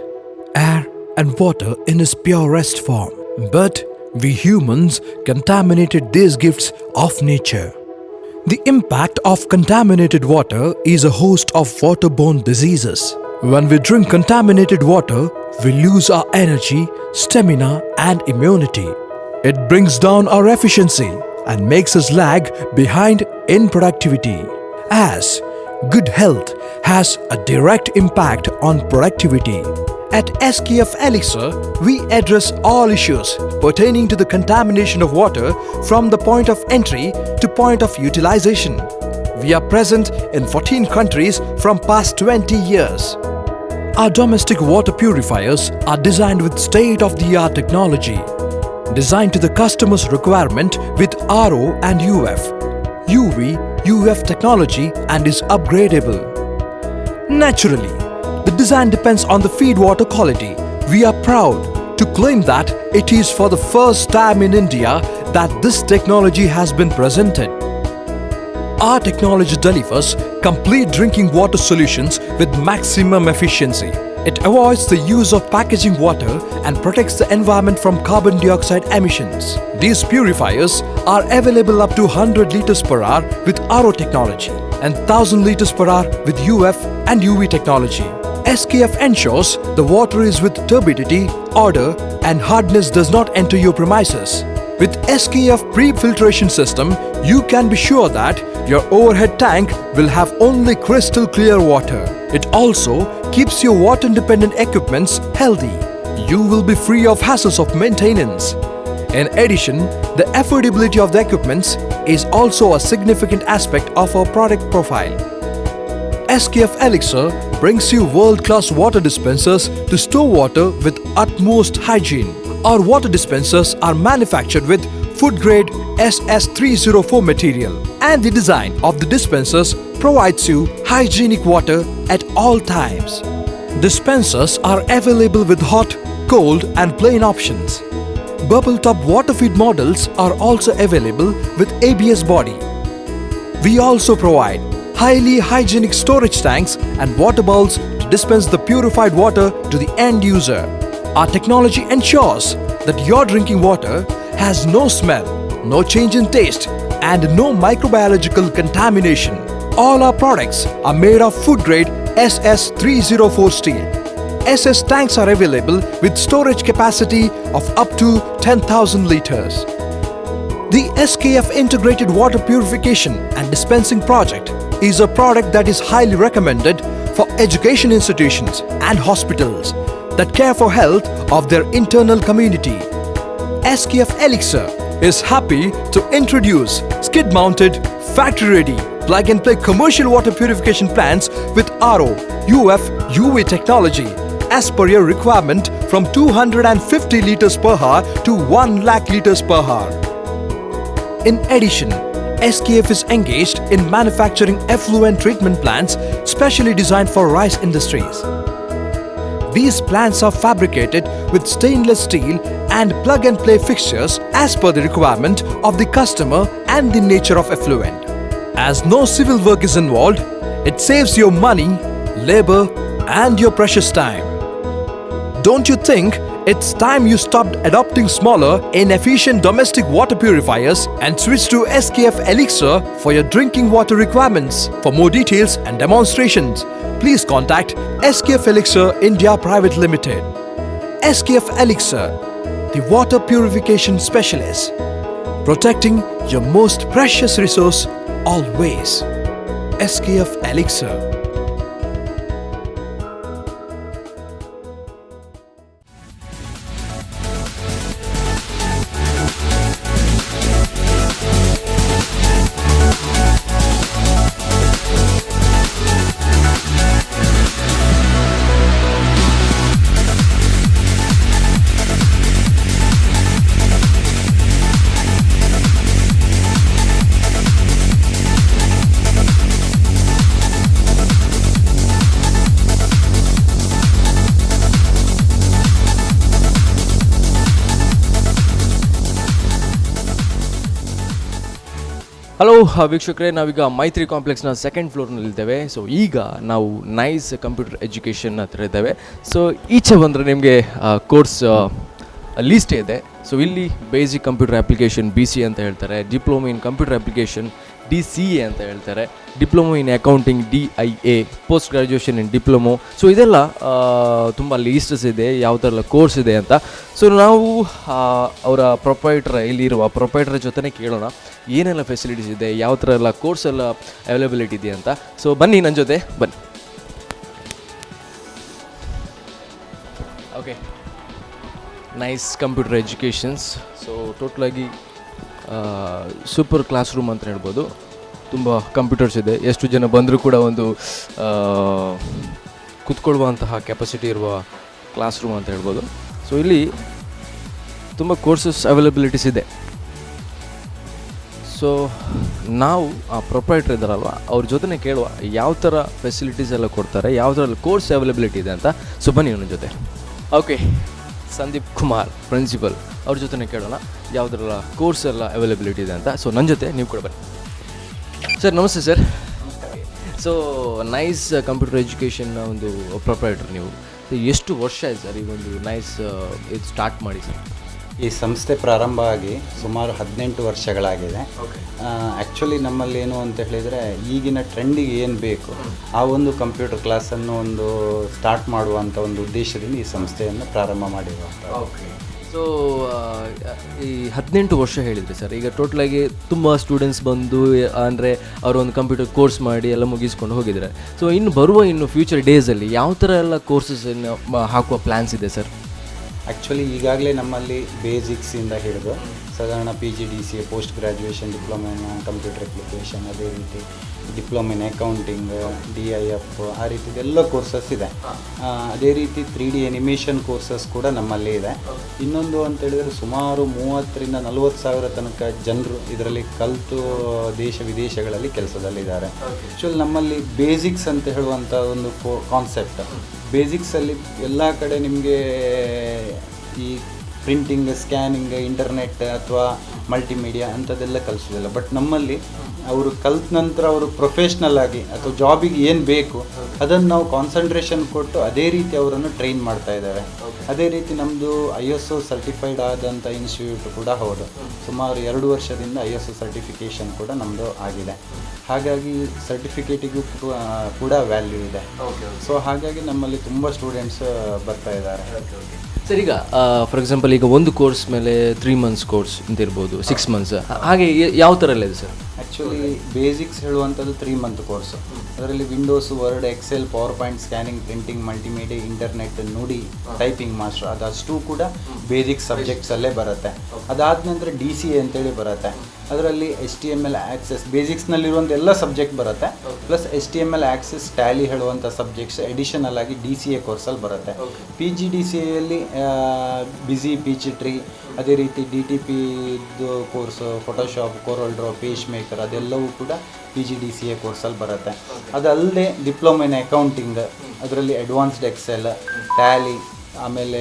air and water in its purest form. But we humans contaminated these gifts of nature. The impact of contaminated water is a host of waterborne diseases. When we drink contaminated water, we lose our energy, stamina and immunity. It brings down our efficiency and makes us lag behind in productivity. As good health has a direct impact on productivity. At SKF Elixir, we address all issues pertaining to the contamination of water from the point of entry to point of utilization. We are present in 14 countries from past 20 years. Our domestic water purifiers are designed with state-of-the-art technology, designed to the customer's requirement with RO and UF, UV, UF technology and is upgradable. Naturally, the design depends on the feed water quality. We are proud to claim that it is for the first time in India that this technology has been presented. Our technology delivers complete drinking water solutions with maximum efficiency. It avoids the use of packaging water and protects the environment from carbon dioxide emissions. These purifiers are available up to 100 liters per hour with RO technology and 1000 liters per hour with UF and UV technology. SKF ensures the water is with turbidity, odor and hardness does not enter your premises. With SKF pre-filtration system, you can be sure that your overhead tank will have only crystal clear water. It also keeps your water-independent equipments healthy. You will be free of hassles of maintenance. In addition, the affordability of the equipments is also a significant aspect of our product profile. SKF Elixir brings you world-class water dispensers to store water with utmost hygiene. Our water dispensers are manufactured with food-grade SS304 material, and the design of the dispensers provides you hygienic water at all times. Dispensers are available with hot, cold and plain options. Bubble top water feed models are also available with ABS body. We also provide highly hygienic storage tanks and water bowls to dispense the purified water to the end user. Our technology ensures that your drinking water has no smell, no change in taste, and no microbiological contamination. All our products are made of food grade SS304 steel. SS tanks are available with storage capacity of up to 10,000 liters. The SKF Integrated Water Purification and Dispensing Project is a product that is highly recommended for education institutions and hospitals that care for health of their internal community. SKF Elixir is happy to introduce skid-mounted, factory-ready, plug-and-play commercial water purification plants with RO, UF, UV technology as per your requirement from 250 liters per hour to 1 lakh liters per hour. In addition, SKF is engaged in manufacturing effluent treatment plants specially designed for rice industries. These plants are fabricated with stainless steel and plug-and-play fixtures as per the requirement of the customer and the nature of effluent. As no civil work is involved, it saves your money, labor, and your precious time. Don't you think it's time you stopped adopting smaller, inefficient domestic water purifiers and switched to SKF Elixir for your drinking water requirements? For more details and demonstrations, please contact SKF Elixir India Private Limited. SKF Elixir, the water purification specialist, protecting your most precious resource always. SKF Elixir. Hello ವೀಕ್ಷಕರೇ, ನಾವೀಗ ಮೈತ್ರಿ ಕಾಂಪ್ಲೆಕ್ಸ್ನ ಸೆಕೆಂಡ್ ಫ್ಲೋರ್ನಲ್ಲಿದ್ದೇವೆ. ಸೊ ಈಗ ನಾವು ನೈಸ್ ಕಂಪ್ಯೂಟರ್ ಎಜುಕೇಷನ್ ಹತ್ರ ಇದ್ದೇವೆ. ಸೊ ಈಚೆ ಬಂದರೆ ನಿಮಗೆ ಕೋರ್ಸ್ ಲೀಸ್ಟ್ ಇದೆ. ಸೊ ಇಲ್ಲಿ ಬೇಸಿಕ್ ಕಂಪ್ಯೂಟರ್ ಅಪ್ಲಿಕೇಶನ್ BC ಅಂತ ಹೇಳ್ತಾರೆ, diploma in computer application DCA ಅಂತ ಹೇಳ್ತಾರೆ, diploma in accounting DIA, post graduation in diploma. So ಇದೆಲ್ಲ ತುಂಬ ಲೀಸ್ಟಸ್ ಇದೆ, ಯಾವ ಥರ ಎಲ್ಲ ಕೋರ್ಸ್ ಇದೆ ಅಂತ. ಸೊ ನಾವು ಅವರ ಇಲ್ಲಿರುವ ಪ್ರೊಪೈಟ್ರ್ ಜೊತೆನೇ ಕೇಳೋಣ ಏನೆಲ್ಲ ಫೆಸಿಲಿಟೀಸ್ ಇದೆ, ಯಾವ ಥರ ಎಲ್ಲ ಕೋರ್ಸ್ ಎಲ್ಲ ಅವೈಲೇಬಿಲಿಟಿ ಇದೆ ಅಂತ. ಸೊ ಬನ್ನಿ ನನ್ನ ಜೊತೆ ಬನ್ನಿ. Okay, Nice computer educations. So ಟೋಟಲಾಗಿ ಸೂಪರ್ ಕ್ಲಾಸ್ ರೂಮ್ ಅಂತ ಹೇಳ್ಬೋದು. ತುಂಬ ಕಂಪ್ಯೂಟರ್ಸ್ ಇದೆ, ಎಷ್ಟು ಜನ ಬಂದರೂ ಕೂಡ ಒಂದು ಕೂತ್ಕೊಳ್ಳುವಂತಹ ಕೆಪಾಸಿಟಿ ಇರುವ ಕ್ಲಾಸ್ ರೂಮ್ ಅಂತ ಹೇಳ್ಬೋದು. ಸೊ ಇಲ್ಲಿ ತುಂಬ ಕೋರ್ಸಸ್ ಅವೈಲಬಿಲಿಟೀಸ್ ಇದೆ. ಸೊ ನಾವು ಆ ಪ್ರೊಪರೈಟರ್ ಇದ್ದಾರಲ್ವ ಅವ್ರ ಜೊತೆನೇ ಕೇಳುವ ಯಾವ ಥರ ಫೆಸಿಲಿಟೀಸ್ ಎಲ್ಲ ಕೊಡ್ತಾರೆ, ಯಾವ ಥರ ಕೋರ್ಸ್ ಅವೈಲಬಿಲಿಟಿ ಇದೆ ಅಂತ. ಸೊ ಬನ್ನಿ ನನ್ನ ಜೊತೆ. ಓಕೆ, ಸಂದೀಪ್ ಕುಮಾರ್ ಪ್ರಿನ್ಸಿಪಲ್, ಅವ್ರ ಜೊತೆನೇ ಕೇಳೋಣ ಯಾವುದರೆಲ್ಲ ಕೋರ್ಸ್ ಎಲ್ಲ ಅವೈಲಬಿಲಿಟಿ ಇದೆ ಅಂತ. ಸೊ ನನ್ನ ಜೊತೆ ನೀವು ಕೂಡ ಬನ್ನಿ. ಸರ್ ನಮಸ್ತೆ ಸರ್. ಸೊ ನೈಸ್ ಕಂಪ್ಯೂಟರ್ ಎಜುಕೇಷನ್ನ ಒಂದು ಪ್ರೊಪರೈಟರ್ ನೀವು. ಸೊ ಎಷ್ಟು ವರ್ಷ ಆಯ್ತು ಸರ್ ಈ ಒಂದು ನೈಸ್ ಇದು ಸ್ಟಾರ್ಟ್ ಮಾಡಿ ಸರ್? ಈ ಸಂಸ್ಥೆ ಪ್ರಾರಂಭ ಆಗಿ ಸುಮಾರು 18 ವರ್ಷಗಳಾಗಿದೆ. ಆ್ಯಕ್ಚುಲಿ ನಮ್ಮಲ್ಲಿ ಏನು ಅಂತ ಹೇಳಿದರೆ ಈಗಿನ ಟ್ರೆಂಡಿಗೆ ಏನು ಬೇಕು ಆ ಒಂದು ಕಂಪ್ಯೂಟರ್ ಕ್ಲಾಸನ್ನು ಒಂದು ಸ್ಟಾರ್ಟ್ ಮಾಡುವಂಥ ಒಂದು ಉದ್ದೇಶದಿಂದ ಈ ಸಂಸ್ಥೆಯನ್ನು ಪ್ರಾರಂಭ ಮಾಡಿರುವಂಥ. ಓಕೆ. ಸೊ ಈ 18 ವರ್ಷ ಹೇಳಿದ್ರಿ ಸರ್. ಈಗ ಟೋಟಲಾಗಿ ತುಂಬ ಸ್ಟೂಡೆಂಟ್ಸ್ ಬಂದು ಅಂದರೆ ಅವರು ಒಂದು ಕಂಪ್ಯೂಟರ್ ಕೋರ್ಸ್ ಮಾಡಿ ಎಲ್ಲ ಮುಗಿಸ್ಕೊಂಡು ಹೋಗಿದ್ದಾರೆ. ಸೊ ಇನ್ನು ಫ್ಯೂಚರ್ ಡೇಸಲ್ಲಿ ಯಾವ ಥರ ಎಲ್ಲ ಕೋರ್ಸಸ್ಸನ್ನು ಹಾಕುವ ಪ್ಲ್ಯಾನ್ಸ್ ಇದೆ ಸರ್? ಆ್ಯಕ್ಚುಲಿ ಈಗಾಗಲೇ ನಮ್ಮಲ್ಲಿ ಬೇಸಿಕ್ಸಿಂದ ಹಿಡಿದು ಸಾಧಾರಣ PGDCA, post graduation, diploma in computer application, ಅದೇ ರೀತಿ ಡಿಪ್ಲೊಮಾ ಇನ್ ಅಕೌಂಟಿಂಗ್, DIF, ಆ ರೀತಿದೆಲ್ಲ ಕೋರ್ಸಸ್ ಇದೆ. ಅದೇ ರೀತಿ 3D ಎನಿಮೇಷನ್ ಕೋರ್ಸಸ್ ಕೂಡ ನಮ್ಮಲ್ಲಿ ಇದೆ. ಇನ್ನೊಂದು ಅಂತ ಹೇಳಿದರೆ ಸುಮಾರು 30,000 to 40,000 ತನಕ ಜನರು ಇದರಲ್ಲಿ ಕಲಿತು ದೇಶ ವಿದೇಶಗಳಲ್ಲಿ ಕೆಲಸದಲ್ಲಿದ್ದಾರೆ. ಆ್ಯಕ್ಚುಲಿ ನಮ್ಮಲ್ಲಿ ಬೇಸಿಕ್ಸ್ ಅಂತ ಹೇಳುವಂಥ ಒಂದು ಕಾನ್ಸೆಪ್ಟ್, ಬೇಸಿಕ್ಸಲ್ಲಿ ಎಲ್ಲ ಕಡೆ ನಿಮಗೆ ಈ ಪ್ರಿಂಟಿಂಗ್, ಸ್ಕ್ಯಾನಿಂಗ್, ಇಂಟರ್ನೆಟ್ ಅಥವಾ ಮಲ್ಟಿಮೀಡಿಯಾ ಅಂಥದ್ದೆಲ್ಲ ಕಲಿಸೋದಿಲ್ಲ. ಬಟ್ ನಮ್ಮಲ್ಲಿ ಅವರು ಕಲ್ತ ನಂತರ ಅವರು ಪ್ರೊಫೆಷ್ನಲ್ ಆಗಿ ಅಥವಾ ಜಾಬಿಗೆ ಏನು ಬೇಕು ಅದನ್ನು ನಾವು ಕಾನ್ಸಂಟ್ರೇಷನ್ ಕೊಟ್ಟು ಅದೇ ರೀತಿ ಅವರನ್ನು ಟ್ರೈನ್ ಮಾಡ್ತಾ ಇದ್ದೇವೆ. ಅದೇ ರೀತಿ ನಮ್ಮದು ISO ಸರ್ಟಿಫೈಡ್ ಆದಂಥ ಇನ್ಸ್ಟಿಟ್ಯೂಟ್ ಕೂಡ ಹೌದು. ಸುಮಾರು 2 ವರ್ಷದಿಂದ ISO ಸರ್ಟಿಫಿಕೇಷನ್ ಕೂಡ ನಮ್ಮದು ಆಗಿದೆ. ಹಾಗಾಗಿ ಸರ್ಟಿಫಿಕೇಟಿಗೂ ಕೂಡ ವ್ಯಾಲ್ಯೂ ಇದೆ. ಸೊ ಹಾಗಾಗಿ ನಮ್ಮಲ್ಲಿ ತುಂಬ ಸ್ಟೂಡೆಂಟ್ಸ್ ಬರ್ತಾ ಇದ್ದಾರೆ. ಸರ್, ಈಗ ಫಾರ್ ಎಕ್ಸಾಂಪಲ್ ಈಗ ಒಂದು ಕೋರ್ಸ್ ಮೇಲೆ 3 months ಕೋರ್ಸ್ ಅಂತ ಇರ್ಬೋದು, 6 months, ಹಾಗೆ ಯಾವ ಥರ ಎಲ್ಲ ಇದೆ ಸರ್? ಆ್ಯಕ್ಚುಲಿ ಬೇಸಿಕ್ಸ್ ಹೇಳುವಂಥದ್ದು 3 month ಕೋರ್ಸು. ಅದರಲ್ಲಿ Windows, Word, Excel, PowerPoint, scanning, printing, multimedia, internet, Nudi, typing master, ಅದಷ್ಟು ಕೂಡ ಬೇಸಿಕ್ ಸಬ್ಜೆಕ್ಟ್ಸಲ್ಲೇ ಬರುತ್ತೆ. ಅದಾದ ನಂತರ DCA ಅಂತೇಳಿ ಬರುತ್ತೆ. ಅದರಲ್ಲಿ HTML, ಆಕ್ಸೆಸ್, ಬೇಸಿಕ್ಸ್ನಲ್ಲಿರುವಂಥ ಎಲ್ಲ ಸಬ್ಜೆಕ್ಟ್ ಬರುತ್ತೆ. ಪ್ಲಸ್ HTML, ಆಕ್ಸೆಸ್, ಟ್ಯಾಲಿ ಹೇಳುವಂಥ ಸಬ್ಜೆಕ್ಟ್ಸ್ ಎಡಿಷನಲ್ ಆಗಿ DCA ಕೋರ್ಸಲ್ಲಿ ಬರುತ್ತೆ. PGDCAಯಲ್ಲಿ ಬಿಸಿ, ಪೀಚ್ ಟ್ರೀ, ಅದೇ ರೀತಿ DTPದು course, Photoshop, CorelDraw, PageMaker ಅದೆಲ್ಲವೂ ಕೂಡ PGDCA ಕೋರ್ಸಲ್ಲಿ ಬರುತ್ತೆ. ಅದಲ್ಲದೆ ಡಿಪ್ಲೊಮಾ ಇನ್ ಅಕೌಂಟಿಂಗ್, ಅದರಲ್ಲಿ ಅಡ್ವಾನ್ಸ್ಡ್ ಎಕ್ಸೆಲ್, ಟ್ಯಾಲಿ, ಆಮೇಲೆ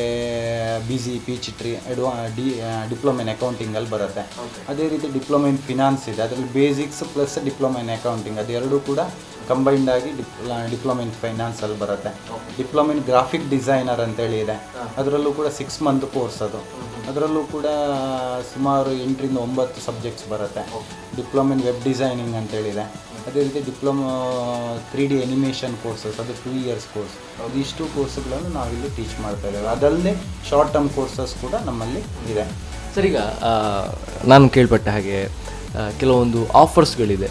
ಬಿಸಿ, ಪೀಚ್-ಟ್ರೀ, ಡಿಪ್ಲೊಮಾ ಇನ್ ಅಕೌಂಟಿಂಗಲ್ಲಿ ಬರುತ್ತೆ. ಅದೇ ರೀತಿ ಡಿಪ್ಲೊಮಾ ಇನ್ ಫಿನಾನ್ಸ್ ಇದೆ. ಅದರಲ್ಲಿ basics plus diploma in accounting ಅದೆರಡೂ ಕೂಡ ಕಂಬೈನ್ಡ್ ಆಗಿ ಡಿಪ್ಲೊಮಾ ಇನ್ ಫೈನಾನ್ಸಲ್ಲಿ ಬರುತ್ತೆ. ಡಿಪ್ಲೊಮಾ ಇನ್ ಗ್ರಾಫಿಕ್ ಡಿಸೈನರ್ ಅಂತೇಳಿ ಇದೆ. ಅದರಲ್ಲೂ ಕೂಡ 6 month ಕೋರ್ಸ್ ಅದು. ಅದರಲ್ಲೂ ಕೂಡ ಸುಮಾರು 8 ರಿಂದ 9 ಸಬ್ಜೆಕ್ಟ್ಸ್ ಬರುತ್ತೆ. ಡಿಪ್ಲೊಮಾ ಇನ್ ವೆಬ್ ಡಿಸೈನಿಂಗ್ ಅಂತೇಳಿದೆ. ಅದೇ ರೀತಿ ಡಿಪ್ಲೊಮಾ 3D ಅನಿಮೇಷನ್ ಕೋರ್ಸಸ್, ಅದು 2 years ಕೋರ್ಸ್. ಇದಿಷ್ಟು ಕೋರ್ಸ್ಗಳನ್ನು ನಾವಿಲ್ಲಿ ಟೀಚ್ ಮಾಡ್ತಾ ಇದ್ದೇವೆ. ಅದಲ್ಲದೆ ಶಾರ್ಟ್ ಟರ್ಮ್ ಕೋರ್ಸಸ್ ಕೂಡ ನಮ್ಮಲ್ಲಿ ಇದೆ. ಸರ್, ಈಗ ನಾನು ಕೇಳ್ಪಟ್ಟ ಹಾಗೆ ಕೆಲವೊಂದು ಆಫರ್ಸ್ಗಳಿದೆ.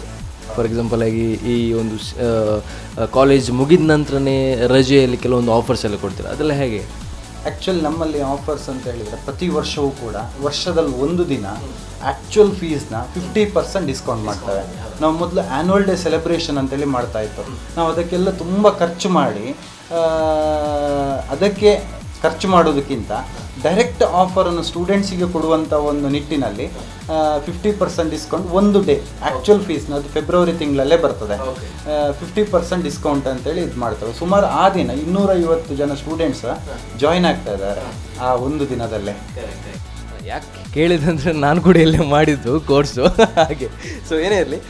ಫಾರ್ ಎಕ್ಸಾಂಪಲ್ ಆಗಿ ಈ ಒಂದು ಕಾಲೇಜ್ ಮುಗಿದ ನಂತರನೇ ರಜೆಯಲ್ಲಿ ಕೆಲವೊಂದು ಆಫರ್ಸ್ ಎಲ್ಲ ಕೊಡ್ತೀರಾ, ಅದೆಲ್ಲ ಹೇಗೆ? ಆ್ಯಕ್ಚುಲಿ ನಮ್ಮಲ್ಲಿ ಆಫರ್ಸ್ ಅಂತ ಹೇಳಿದರೆ ಪ್ರತಿ ವರ್ಷವೂ ಕೂಡ ವರ್ಷದಲ್ಲಿ 1 ದಿನ ಆ್ಯಕ್ಚುಯಲ್ ಫೀಸ್ನ 50% ಡಿಸ್ಕೌಂಟ್ ಮಾಡ್ತೇವೆ. ನಾವು ಮೊದಲು ಆ್ಯನ್ಯುವಲ್ ಡೇ ಸೆಲೆಬ್ರೇಷನ್ ಅಂತೇಳಿ ಮಾಡ್ತಾಯಿತ್ತು. ನಾವು ಅದಕ್ಕೆಲ್ಲ ತುಂಬ ಖರ್ಚು ಮಾಡಿ ಅದಕ್ಕೆ ಖರ್ಚು ಮಾಡೋದಕ್ಕಿಂತ ಡೈರೆಕ್ಟ್ ಆಫರನ್ನು ಸ್ಟೂಡೆಂಟ್ಸಿಗೆ ಕೊಡುವಂಥ ಒಂದು ನಿಟ್ಟಿನಲ್ಲಿ 50% ಡಿಸ್ಕೌಂಟ್ 1 ಡೇ ಆ್ಯಕ್ಚುಯಲ್ ಫೀಸ್ನ, ಅದು ಫೆಬ್ರವರಿ ತಿಂಗಳಲ್ಲೇ ಬರ್ತದೆ. 50% ಡಿಸ್ಕೌಂಟ್ ಅಂತೇಳಿ ಇದು ಮಾಡ್ತೇವೆ. ಸುಮಾರು ಆ ದಿನ 250 ಜನ ಸ್ಟೂಡೆಂಟ್ಸ್ ಜಾಯ್ನ್ ಆಗ್ತಾ ಇದ್ದಾರೆ ಆ ಒಂದು ದಿನದಲ್ಲೇ. ಯಾಕೆ ಕೇಳಿದಂದರೆ ನಾನು ಕೂಡ ಇಲ್ಲೇ ಮಾಡಿದ್ದು ಕೋರ್ಸು ಹಾಗೆ. ಸೊ ಏನೇ ಇರಲಿ,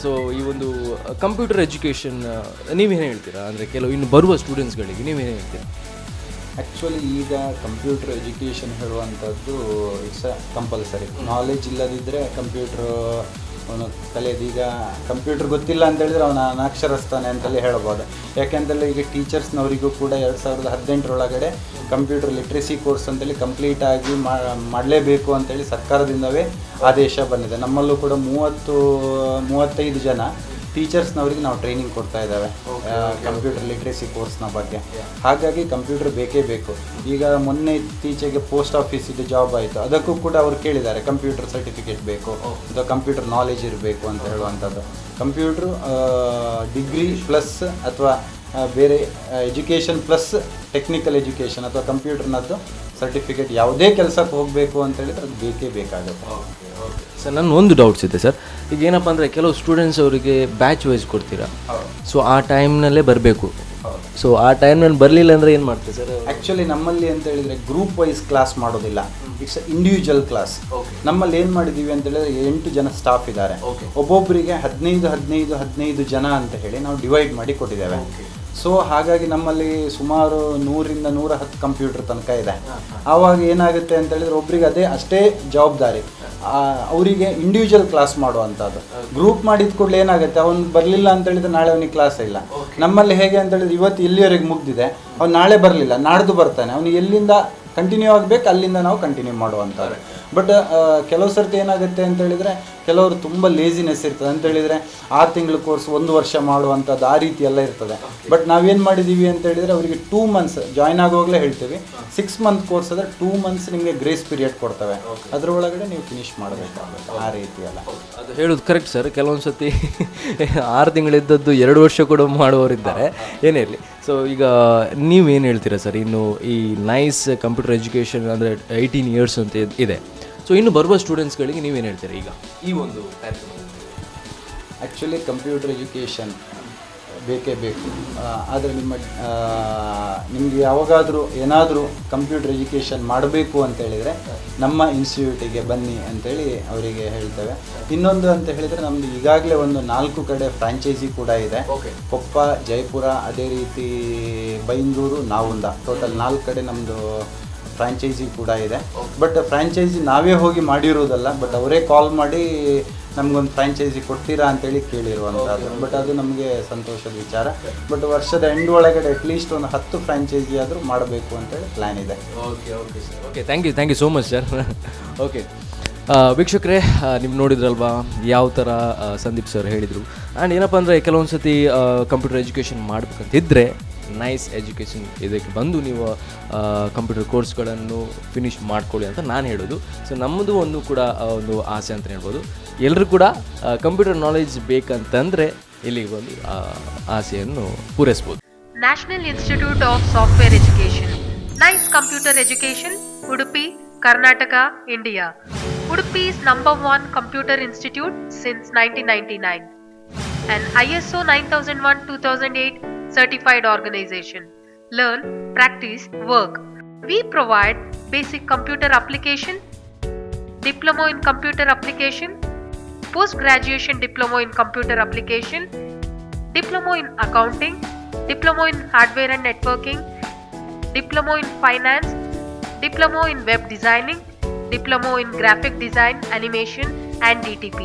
ಸೊ ಈ ಒಂದು ಕಂಪ್ಯೂಟರ್ ಎಜುಕೇಷನ್ ನೀವೇನು ಹೇಳ್ತೀರಾ? ಅಂದರೆ ಕೆಲವು ಇನ್ನು ಬರುವ ಸ್ಟೂಡೆಂಟ್ಸ್ಗಳಿಗೆ ನೀವೇನು ಹೇಳ್ತೀರಾ? ಆ್ಯಕ್ಚುಲಿ ಈಗ ಕಂಪ್ಯೂಟರ್ ಎಜುಕೇಷನ್ ಹೇಳುವಂಥದ್ದು ಇಟ್ಸ್ ಕಂಪಲ್ಸರಿ. ನಾಲೆಜ್ ಇಲ್ಲದಿದ್ದರೆ ಕಂಪ್ಯೂಟ್ರು ಅವನು ಕಲಿಯೋದು. ಈಗ ಕಂಪ್ಯೂಟರ್ ಗೊತ್ತಿಲ್ಲ ಅಂತೇಳಿದರೆ ಅವನ ಅನಕ್ಷರಸ್ತಾನೆ ಅಂತಲೇ ಹೇಳ್ಬೋದು. ಯಾಕೆಂತೇಳಿ ಈಗ ಟೀಚರ್ಸ್ನವರಿಗೂ ಕೂಡ 2018 ಕಂಪ್ಯೂಟರ್ ಲಿಟ್ರಸಿ ಕೋರ್ಸ್ ಅಂತೇಳಿ ಕಂಪ್ಲೀಟಾಗಿ ಮಾಡಲೇಬೇಕು ಅಂತೇಳಿ ಸರ್ಕಾರದಿಂದವೇ ಆದೇಶ ಬಂದಿದೆ. ನಮ್ಮಲ್ಲೂ ಕೂಡ 35 ಜನ ಟೀಚರ್ಸ್ನವ್ರಿಗೆ ನಾವು ಟ್ರೈನಿಂಗ್ ಕೊಡ್ತಾ ಇದ್ದಾವೆ ಕಂಪ್ಯೂಟರ್ ಲಿಟ್ರಸಿ ಕೋರ್ಸ್ನ ಬಗ್ಗೆ. ಹಾಗಾಗಿ ಕಂಪ್ಯೂಟರ್ ಬೇಕೇ ಬೇಕು. ಈಗ ಮೊನ್ನೆ ಇತ್ತೀಚೆಗೆ ಪೋಸ್ಟ್ ಆಫೀಸಿದು ಜಾಬ್ ಆಯಿತು, ಅದಕ್ಕೂ ಕೂಡ ಅವರು ಕೇಳಿದ್ದಾರೆ ಕಂಪ್ಯೂಟರ್ ಸರ್ಟಿಫಿಕೇಟ್ ಬೇಕು ಅಥವಾ ಕಂಪ್ಯೂಟರ್ ನಾಲೆಜ್ ಇರಬೇಕು ಅಂತ ಹೇಳುವಂಥದ್ದು. ಕಂಪ್ಯೂಟ್ರು ಡಿಗ್ರಿ ಪ್ಲಸ್ ಅಥವಾ ಬೇರೆ ಎಜುಕೇಷನ್ ಪ್ಲಸ್ ಟೆಕ್ನಿಕಲ್ ಎಜುಕೇಷನ್ ಅಥವಾ ಕಂಪ್ಯೂಟರ್ನದ್ದು ಸರ್ಟಿಫಿಕೇಟ್ ಯಾವುದೇ ಕೆಲಸಕ್ಕೆ ಹೋಗಬೇಕು ಅಂತ ಹೇಳಿದ್ರೆ ಅದು ಬೇಕೇ ಬೇಕಾಗುತ್ತೆ. ಸರ್, ನನ್ನ ಒಂದು ಡೌಟ್ಸ್ ಇದೆ ಸರ್. ಈಗ ಏನಪ್ಪ ಅಂದರೆ ಕೆಲವು ಸ್ಟೂಡೆಂಟ್ಸ್ ಅವರಿಗೆ ಬ್ಯಾಚ್ ವೈಸ್ ಕೊಡ್ತೀರಾ, ಸೊ ಆ ಟೈಮ್ನಲ್ಲೇ ಬರಬೇಕು. ಸೊ ಆ ಟೈಮ್ನಲ್ಲಿ ಬರಲಿಲ್ಲ ಅಂದರೆ ಏನು ಮಾಡ್ತೀವಿ ಸರ್? ಆ್ಯಕ್ಚುಲಿ ನಮ್ಮಲ್ಲಿ ಅಂತ ಹೇಳಿದರೆ ಗ್ರೂಪ್ ವೈಸ್ ಕ್ಲಾಸ್ ಮಾಡೋದಿಲ್ಲ, ಇಟ್ಸ್ ಇಂಡಿವಿಜುವಲ್ ಕ್ಲಾಸ್. ನಮ್ಮಲ್ಲಿ ಏನು ಮಾಡಿದ್ದೀವಿ ಅಂತ ಹೇಳಿದ್ರೆ 8 ಜನ ಸ್ಟಾಫ್ ಇದ್ದಾರೆ. ಒಬ್ಬೊಬ್ಬರಿಗೆ 15 ಜನ ಅಂತ ಹೇಳಿ ನಾವು ಡಿವೈಡ್ ಮಾಡಿ ಕೊಟ್ಟಿದ್ದೇವೆ. ಸೊ ಹಾಗಾಗಿ ನಮ್ಮಲ್ಲಿ ಸುಮಾರು 100 ರಿಂದ 110 ಕಂಪ್ಯೂಟರ್ ತನಕ ಇದೆ. ಆವಾಗ ಏನಾಗುತ್ತೆ ಅಂತ ಹೇಳಿದ್ರೆ ಒಬ್ಬರಿಗೆ ಅಷ್ಟೇ ಜವಾಬ್ದಾರಿ. ಅವರಿಗೆ ಇಂಡಿವಿಜುವಲ್ ಕ್ಲಾಸ್ ಮಾಡುವಂಥದ್ದು. ಗ್ರೂಪ್ ಮಾಡಿದ ಕೂಡಲೇ ಏನಾಗುತ್ತೆ, ಅವನು ಬರಲಿಲ್ಲ ಅಂತ ಹೇಳಿದ್ರೆ ನಾಳೆ ಅವನಿಗೆ ಕ್ಲಾಸ್ ಇಲ್ಲ. ನಮ್ಮಲ್ಲಿ ಹೇಗೆ ಅಂತ ಹೇಳಿದ್ರೆ ಇವತ್ತು ಇಲ್ಲಿವರೆಗೆ ಮುಗ್ದಿದೆ, ಅವ್ನು ನಾಳೆ ಬರಲಿಲ್ಲ, ನಾಡ್ದು ಬರ್ತಾನೆ, ಅವನಿಗೆ ಎಲ್ಲಿಂದ ಕಂಟಿನ್ಯೂ ಆಗಬೇಕು ಅಲ್ಲಿಂದ ನಾವು ಕಂಟಿನ್ಯೂ ಮಾಡುವಂಥದ್ದು. ಬಟ್ ಕೆಲವು ಸರ್ತಿ ಏನಾಗುತ್ತೆ ಅಂತ ಹೇಳಿದರೆ ಕೆಲವರು ತುಂಬ ಲೇಸಿನೆಸ್ ಇರ್ತದೆ. ಅಂತ ಹೇಳಿದರೆ 6 ತಿಂಗಳ ಕೋರ್ಸ್ 1 ವರ್ಷ ಮಾಡುವಂಥದ್ದು ಆ ರೀತಿ ಎಲ್ಲ ಇರ್ತದೆ. ಬಟ್ ನಾವೇನು ಮಾಡಿದ್ದೀವಿ ಅಂತ ಹೇಳಿದರೆ ಅವರಿಗೆ 2 months ಜಾಯ್ನ್ ಆಗೋವಾಗಲೇ ಹೇಳ್ತೀವಿ. 6 month ಕೋರ್ಸ್ ಆದರೆ 2 months ನಿಮಗೆ ಗ್ರೇಸ್ ಪೀರಿಯಡ್ ಕೊಡ್ತವೆ, ಅದರೊಳಗಡೆ ನೀವು ಫಿನಿಶ್ ಮಾಡಬೇಕಾಗುತ್ತೆ. ಆ ರೀತಿ ಅಲ್ಲ, ಅದು ಹೇಳೋದು ಕರೆಕ್ಟ್ ಸರ್. ಕೆಲವೊಂದು ಸತಿ 6 ತಿಂಗಳಿದ್ದದ್ದು 2 ವರ್ಷ ಕೂಡ ಮಾಡುವವರಿದ್ದಾರೆ. ಏನೇ ಇರಲಿ, ಸೊ ಈಗ ನೀವೇನು ಹೇಳ್ತೀರಾ ಸರ್? ಇನ್ನು ಈ ನೈಸ್ ಕಂಪ್ಯೂಟರ್ ಎಜುಕೇಷನ್ ಅಂದರೆ 18 years ಅಂತ ಇದೆ. ಸೊ ಇನ್ನು ಬರುವ ಸ್ಟೂಡೆಂಟ್ಸ್ಗಳಿಗೆ ನೀವೇನು ಹೇಳ್ತೀರಾ ಈಗ ಈ ಒಂದು ಕಾರ್ಯಕ್ರಮದಲ್ಲಿ? ಆ್ಯಕ್ಚುಲಿ ಕಂಪ್ಯೂಟರ್ ಎಜುಕೇಷನ್ ಬೇಕೇ ಬೇಕು. ಆದರೆ ನಿಮಗೆ ಯಾವಾಗಾದರೂ ಏನಾದರೂ ಕಂಪ್ಯೂಟರ್ ಎಜುಕೇಷನ್ ಮಾಡಬೇಕು ಅಂತ ಹೇಳಿದರೆ ನಮ್ಮ ಇನ್ಸ್ಟಿಟ್ಯೂಟಿಗೆ ಬನ್ನಿ ಅಂತೇಳಿ ಅವರಿಗೆ ಹೇಳ್ತೇವೆ. ಇನ್ನೊಂದು ಅಂತ ಹೇಳಿದರೆ ನಮ್ಮದು ಈಗಾಗಲೇ ಒಂದು 4 ಕಡೆ ಫ್ರಾಂಚೈಸಿ ಕೂಡ ಇದೆ. ಕೊಪ್ಪ, ಜಯಪುರ, ಅದೇ ರೀತಿ ಬೈಂದೂರು, ನಾವುಂದ, ಟೋಟಲ್ 4 ಕಡೆ ನಮ್ಮದು ಫ್ರಾಂಚೈಸಿ ಕೂಡ ಇದೆ. ಬಟ್ ಫ್ರಾಂಚೈಸಿ ನಾವೇ ಹೋಗಿ ಮಾಡಿರೋದಲ್ಲ, ಬಟ್ ಅವರೇ ಕಾಲ್ ಮಾಡಿ ನಮಗೊಂದು ಫ್ರಾಂಚೈಸಿ ಕೊಡ್ತೀರಾ ಅಂತೇಳಿ ಕೇಳಿರುವಂಥದ್ದು. ಬಟ್ ಅದು ನಮಗೆ ಸಂತೋಷದ ವಿಚಾರ. ಬಟ್ ವರ್ಷದ ಎಂಡ್ ಒಳಗಡೆ ಅಟ್ಲೀಸ್ಟ್ ಒಂದು 10 ಫ್ರಾಂಚೈಸಿ ಆದರೂ ಮಾಡಬೇಕು ಅಂತೇಳಿ ಪ್ಲ್ಯಾನ್ ಇದೆ. Okay thank you so much sir. Okay ವೀಕ್ಷಕರೇ, ನೀವು ನೋಡಿದ್ರಲ್ವಾ ಯಾವ ಥರ ಸಂದೀಪ್ ಸರ್ ಹೇಳಿದರು. ಆ್ಯಂಡ್ ಏನಪ್ಪ ಅಂದರೆ ಕೆಲವೊಂದು ಸತಿ ಕಂಪ್ಯೂಟರ್ ಎಜುಕೇಷನ್ ಮಾಡಬೇಕಂತಿದ್ದರೆ ನೈಸ್ ಎಜುಕೇಷನ್ ಇದಕ್ಕೆ ಬಂದು ನೀವು ಕಂಪ್ಯೂಟರ್ ಕೋರ್ಸ್ಗಳನ್ನು ಫಿನಿಷ್ ಮಾಡ್ಕೊಳ್ಳಿ ಅಂತ ನಾನು ಹೇಳೋದು. ಸೊ ನಮ್ಮದು ಒಂದು ಕೂಡ ಒಂದು ಆಸೆ ಅಂತ ಹೇಳ್ಬೋದು. ಎಲ್ಲರೂ ಕೂಡ ಕಂಪ್ಯೂಟರ್ ನಾಲೆಜ್ ಬೇಕಂತಂದರೆ ಇಲ್ಲಿಗೆ ಬಂದು ಆಸೆಯನ್ನು ಪೂರೈಸ್ಬೋದು. National Institute of Software Education, Nice computer education, Udupi, Karnataka, India. Udupi's #1 computer institute since 1999. An ISO 9001-2008 certified organization. Learn, practice, work. We provide basic computer application, diploma in computer application, post-graduation diploma in computer application, diploma in accounting, diploma in hardware and networking, diploma in finance, diploma in web designing, diploma in graphic design, animation and DTP,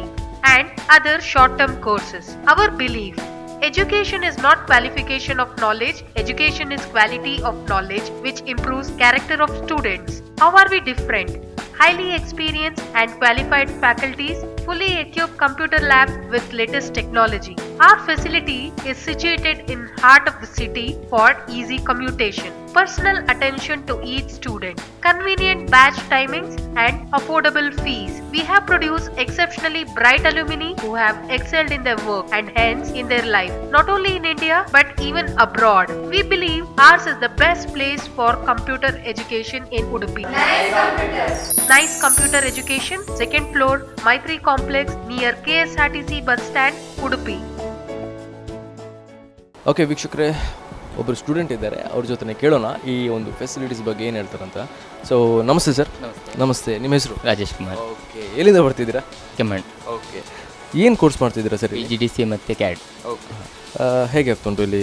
and other short-term courses. Our belief: education is not qualification of knowledge, education is quality of knowledge which improves character of students. How are we different? Highly experienced and qualified faculties, fully equipped computer lab with latest technology. Our facility is situated in heart of the city for easy commutation. Personal attention to each student, convenient batch timings and affordable fees. We have produced exceptionally bright alumni who have excelled in their work and hence in their life, not only in India but even abroad. We believe ours is the best place for computer education in Udupi. Nice Computer Education, 2nd floor, Maitri Complex, near KSRTC bus stand, Udupi. Okay ವೀಕ್ಷಕರೇ, ಒಬ್ಬರು ಸ್ಟೂಡೆಂಟ್ ಇದ್ದಾರೆ, ಅವ್ರ ಜೊತೆ ಕೇಳೋಣ ಈ ಒಂದು ಫೆಸಿಲಿಟೀಸ್ ಬಗ್ಗೆ ಏನು ಹೇಳ್ತಾರಂತ. ಸೊ ನಮಸ್ತೆ ಸರ್. ನಮಸ್ತೆ, ನಿಮ್ಮ ಹೆಸರು? ರಾಜೇಶ್ ಕುಮಾರ್. ಓಕೆ, ಎಲ್ಲಿಂದ ಬರ್ತಿದ್ದೀರಾ? ಕೆಮ್ಮಣ್ಣು. ಓಕೆ, ಏನು ಕೋರ್ಸ್ ಮಾಡ್ತಿದ್ದೀರಾ ಸರ್? GDC ಮತ್ತು CAD. ಓಕೆ, ಹೇಗೆ ಆಗ್ತುಂಟು ಇಲ್ಲಿ?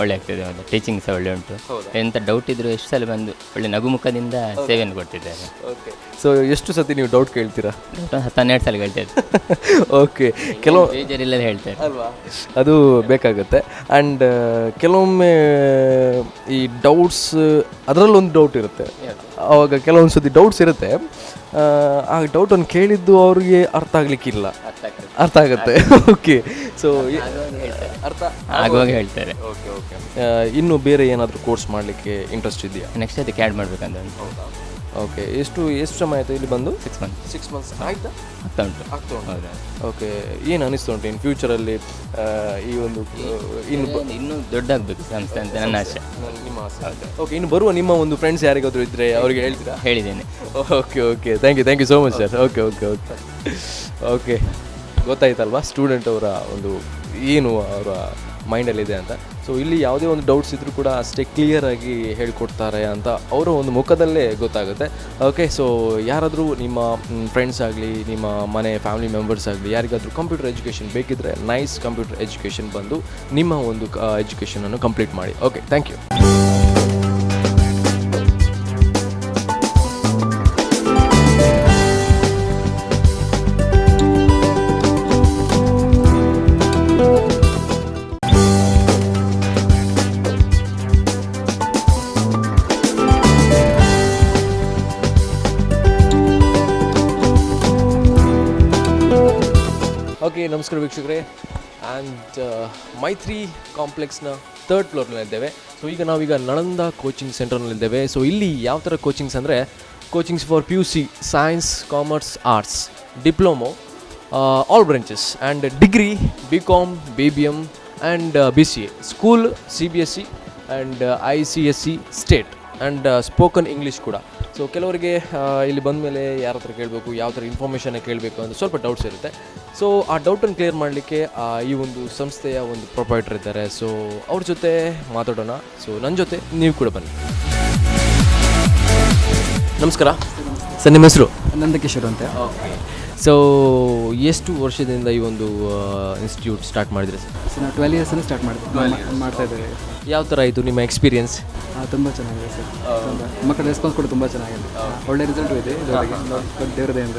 ಒಳ್ಳೆ ಆಗ್ತಿದೆ, ಒಂದು ಟೀಚಿಂಗ್ ಸಹ ಒಳ್ಳೆ ಉಂಟು. ಎಂಥ ಡೌಟ್ ಇದ್ದರೂ ಎಷ್ಟು ಸಲ ಬಂದು ಒಳ್ಳೆ ನಗುಮುಖದಿಂದ ಸೇವೆಯನ್ನು ಕೊಡ್ತಿದ್ದಾರೆ. ಓಕೆ, ಸೊ ಎಷ್ಟು ಸತಿ ನೀವು ಡೌಟ್ ಕೇಳ್ತೀರಾ? 10-12 ಸಲ ಹೇಳ್ತಾ ಇದ್ದೆ. ಓಕೆ, ಕೆಲವು ಬೇಜಾರಿಲ್ಲದೆ ಹೇಳ್ತಾರೆ ಅಲ್ವಾ, ಅದು ಬೇಕಾಗುತ್ತೆ. ಆ್ಯಂಡ್ ಕೆಲವೊಮ್ಮೆ ಈ ಡೌಟ್ಸ್, ಅದರಲ್ಲೊಂದು ಡೌಟ್ ಇರುತ್ತೆ. ಆವಾಗ ಕೆಲವೊಂದು ಸತಿ ಡೌಟ್ಸ್ ಇರುತ್ತೆ, ಆ ಡೌಟನ್ನು ಕೇಳಿದ್ದು ಅವ್ರಿಗೆ ಅರ್ಥ ಆಗಲಿಕ್ಕಿಲ್ಲ, ಅರ್ಥ ಆಗುತ್ತೆ. ಓಕೆ, ಸೊ ಅರ್ಥ ಆಗುವಾಗ ಹೇಳ್ತಾರೆ. ಓಕೆ ಓಕೆ, ಇನ್ನು ಬೇರೆ ಏನಾದರೂ ಕೋರ್ಸ್ ಮಾಡಲಿಕ್ಕೆ ಇಂಟ್ರೆಸ್ಟ್ ಇದೆಯಾ? ನೆಕ್ಸ್ಟ್ ಅದು CAD ಮಾಡಬೇಕಂತ ಉಂಟು. ಓಕೆ, ಎಷ್ಟು ಸಮಯ ಆಯಿತು ಇಲ್ಲಿ ಬಂದು? 6 months ಆಯಿತಾ? ಆಗ್ತಾ ಉಂಟು. ಹೌದಾ? ಓಕೆ, ಏನು ಅನಿಸ್ತು ಉಂಟು ಇನ್ನು ಫ್ಯೂಚರಲ್ಲಿ ಈ ಒಂದು ಇನ್ನೂ ದೊಡ್ಡಾಗಬೇಕು ಸಂಸ್ಥೆ ಅಂತ ನನ್ನ ಆಸೆ. ನಿಮ್ಮ ಆಸೆ? ಓಕೆ, ಇನ್ನು ಬರುವ ನಿಮ್ಮ ಒಂದು ಫ್ರೆಂಡ್ಸ್ ಯಾರಿಗಾದರೂ ಇದ್ದರೆ ಅವರಿಗೆ ಹೇಳ್ತೀರಾ? ಹೇಳಿದ್ದೇನೆ. Okay, thank you so much sir. Okay, ಗೊತ್ತಾಯ್ತಲ್ವಾ ಸ್ಟೂಡೆಂಟ್ ಅವರ ಒಂದು ಏನು ಅವರ ಮೈಂಡಲ್ಲಿದೆ ಅಂತ. ಸೊ ಇಲ್ಲಿ ಯಾವುದೇ ಒಂದು ಡೌಟ್ಸ್ ಇದ್ದರೂ ಕೂಡ ಅಷ್ಟೇ ಕ್ಲಿಯರಾಗಿ ಹೇಳ್ಕೊಡ್ತಾರೆ ಅಂತ ಅವರ ಒಂದು ಮುಖದಲ್ಲೇ ಗೊತ್ತಾಗುತ್ತೆ. ಓಕೆ, ಸೊ ಯಾರಾದರೂ ನಿಮ್ಮ ಫ್ರೆಂಡ್ಸ್ ಆಗಲಿ, ನಿಮ್ಮ ಮನೆ ಫ್ಯಾಮಿಲಿ ಮೆಂಬರ್ಸ್ ಆಗಲಿ, ಯಾರಿಗಾದರೂ ಕಂಪ್ಯೂಟರ್ ಎಜುಕೇಷನ್ ಬೇಕಿದ್ದರೆ ನೈಸ್ ಕಂಪ್ಯೂಟರ್ ಎಜುಕೇಷನ್ ಬಂದು ನಿಮ್ಮ ಒಂದು ಎಜುಕೇಷನನ್ನು ಕಂಪ್ಲೀಟ್ ಮಾಡಿ. Okay, thank you. ಓಕೆ, ನಮಸ್ಕಾರ ವೀಕ್ಷಕರೇ. ಆ್ಯಂಡ್ ಮೈತ್ರಿ ಕಾಂಪ್ಲೆಕ್ಸ್ನ 3rd ಫ್ಲೋರ್ನಲ್ಲಿದ್ದೇವೆ. ಸೊ ಈಗ ನಾವೀಗ ನಳಂದ ಕೋಚಿಂಗ್ ಸೆಂಟರ್ನಲ್ಲಿದ್ದೇವೆ. ಸೊ ಇಲ್ಲಿ ಯಾವ ಥರ ಕೋಚಿಂಗ್ಸ್ ಅಂದರೆ coachings for PUC, science, commerce, arts, diploma, all branches, and degree, BCom, BBM and BCA, school CBSE and ICSE state, and spoken English ಕೂಡ. ಸೊ ಕೆಲವರಿಗೆ ಇಲ್ಲಿ ಬಂದ ಮೇಲೆ ಯಾರ ಹತ್ರ ಕೇಳಬೇಕು, ಯಾವ ಥರ ಇನ್ಫಾರ್ಮೇಷನ್ನ ಕೇಳಬೇಕು ಅಂತ ಸ್ವಲ್ಪ ಡೌಟ್ಸ್ ಇರುತ್ತೆ. ಸೊ ಆ ಡೌಟನ್ನು ಕ್ಲಿಯರ್ ಮಾಡಲಿಕ್ಕೆ ಈ ಒಂದು ಸಂಸ್ಥೆಯ ಒಂದು ಪ್ರೊಪೈಟರ್ ಇದ್ದಾರೆ. ಸೊ ಅವ್ರ ಜೊತೆ ಮಾತಾಡೋಣ. ಸೊ ನನ್ನ ಜೊತೆ ನೀವು ಕೂಡ ಬನ್ನಿ. ನಮಸ್ಕಾರ ಸರ್, ನಿಮ್ಮ ಹೆಸರು? ನಂದಕಿಶೋರ್ ಅಂತ. ಓಕೆ. ಸೊ ಎಷ್ಟು ವರ್ಷದಿಂದ ಈ ಒಂದು ಇನ್ಸ್ಟಿಟ್ಯೂಟ್ ಸ್ಟಾರ್ಟ್ ಮಾಡಿದ್ರಿ ಸರ್? ಸೊ ನಾವು 12 ಇಯರ್ಸನ್ನು ಸ್ಟಾರ್ಟ್ ಮಾಡ್ತಾ ಇದ್ದೇವೆ. ಯಾವ ಥರ ಆಯಿತು ನಿಮ್ಮ ಎಕ್ಸ್ಪೀರಿಯನ್ಸ್? ತುಂಬ ಚೆನ್ನಾಗಿದೆ ಸರ್. ಮಕ್ಕಳ ರೆಸ್ಪಾನ್ಸ್ ಕೂಡ ತುಂಬ ಚೆನ್ನಾಗಿದೆ. ಒಳ್ಳೆ ರಿಸಲ್ಟು ಇದೆ ದೇವರದೇ ಅಂತ.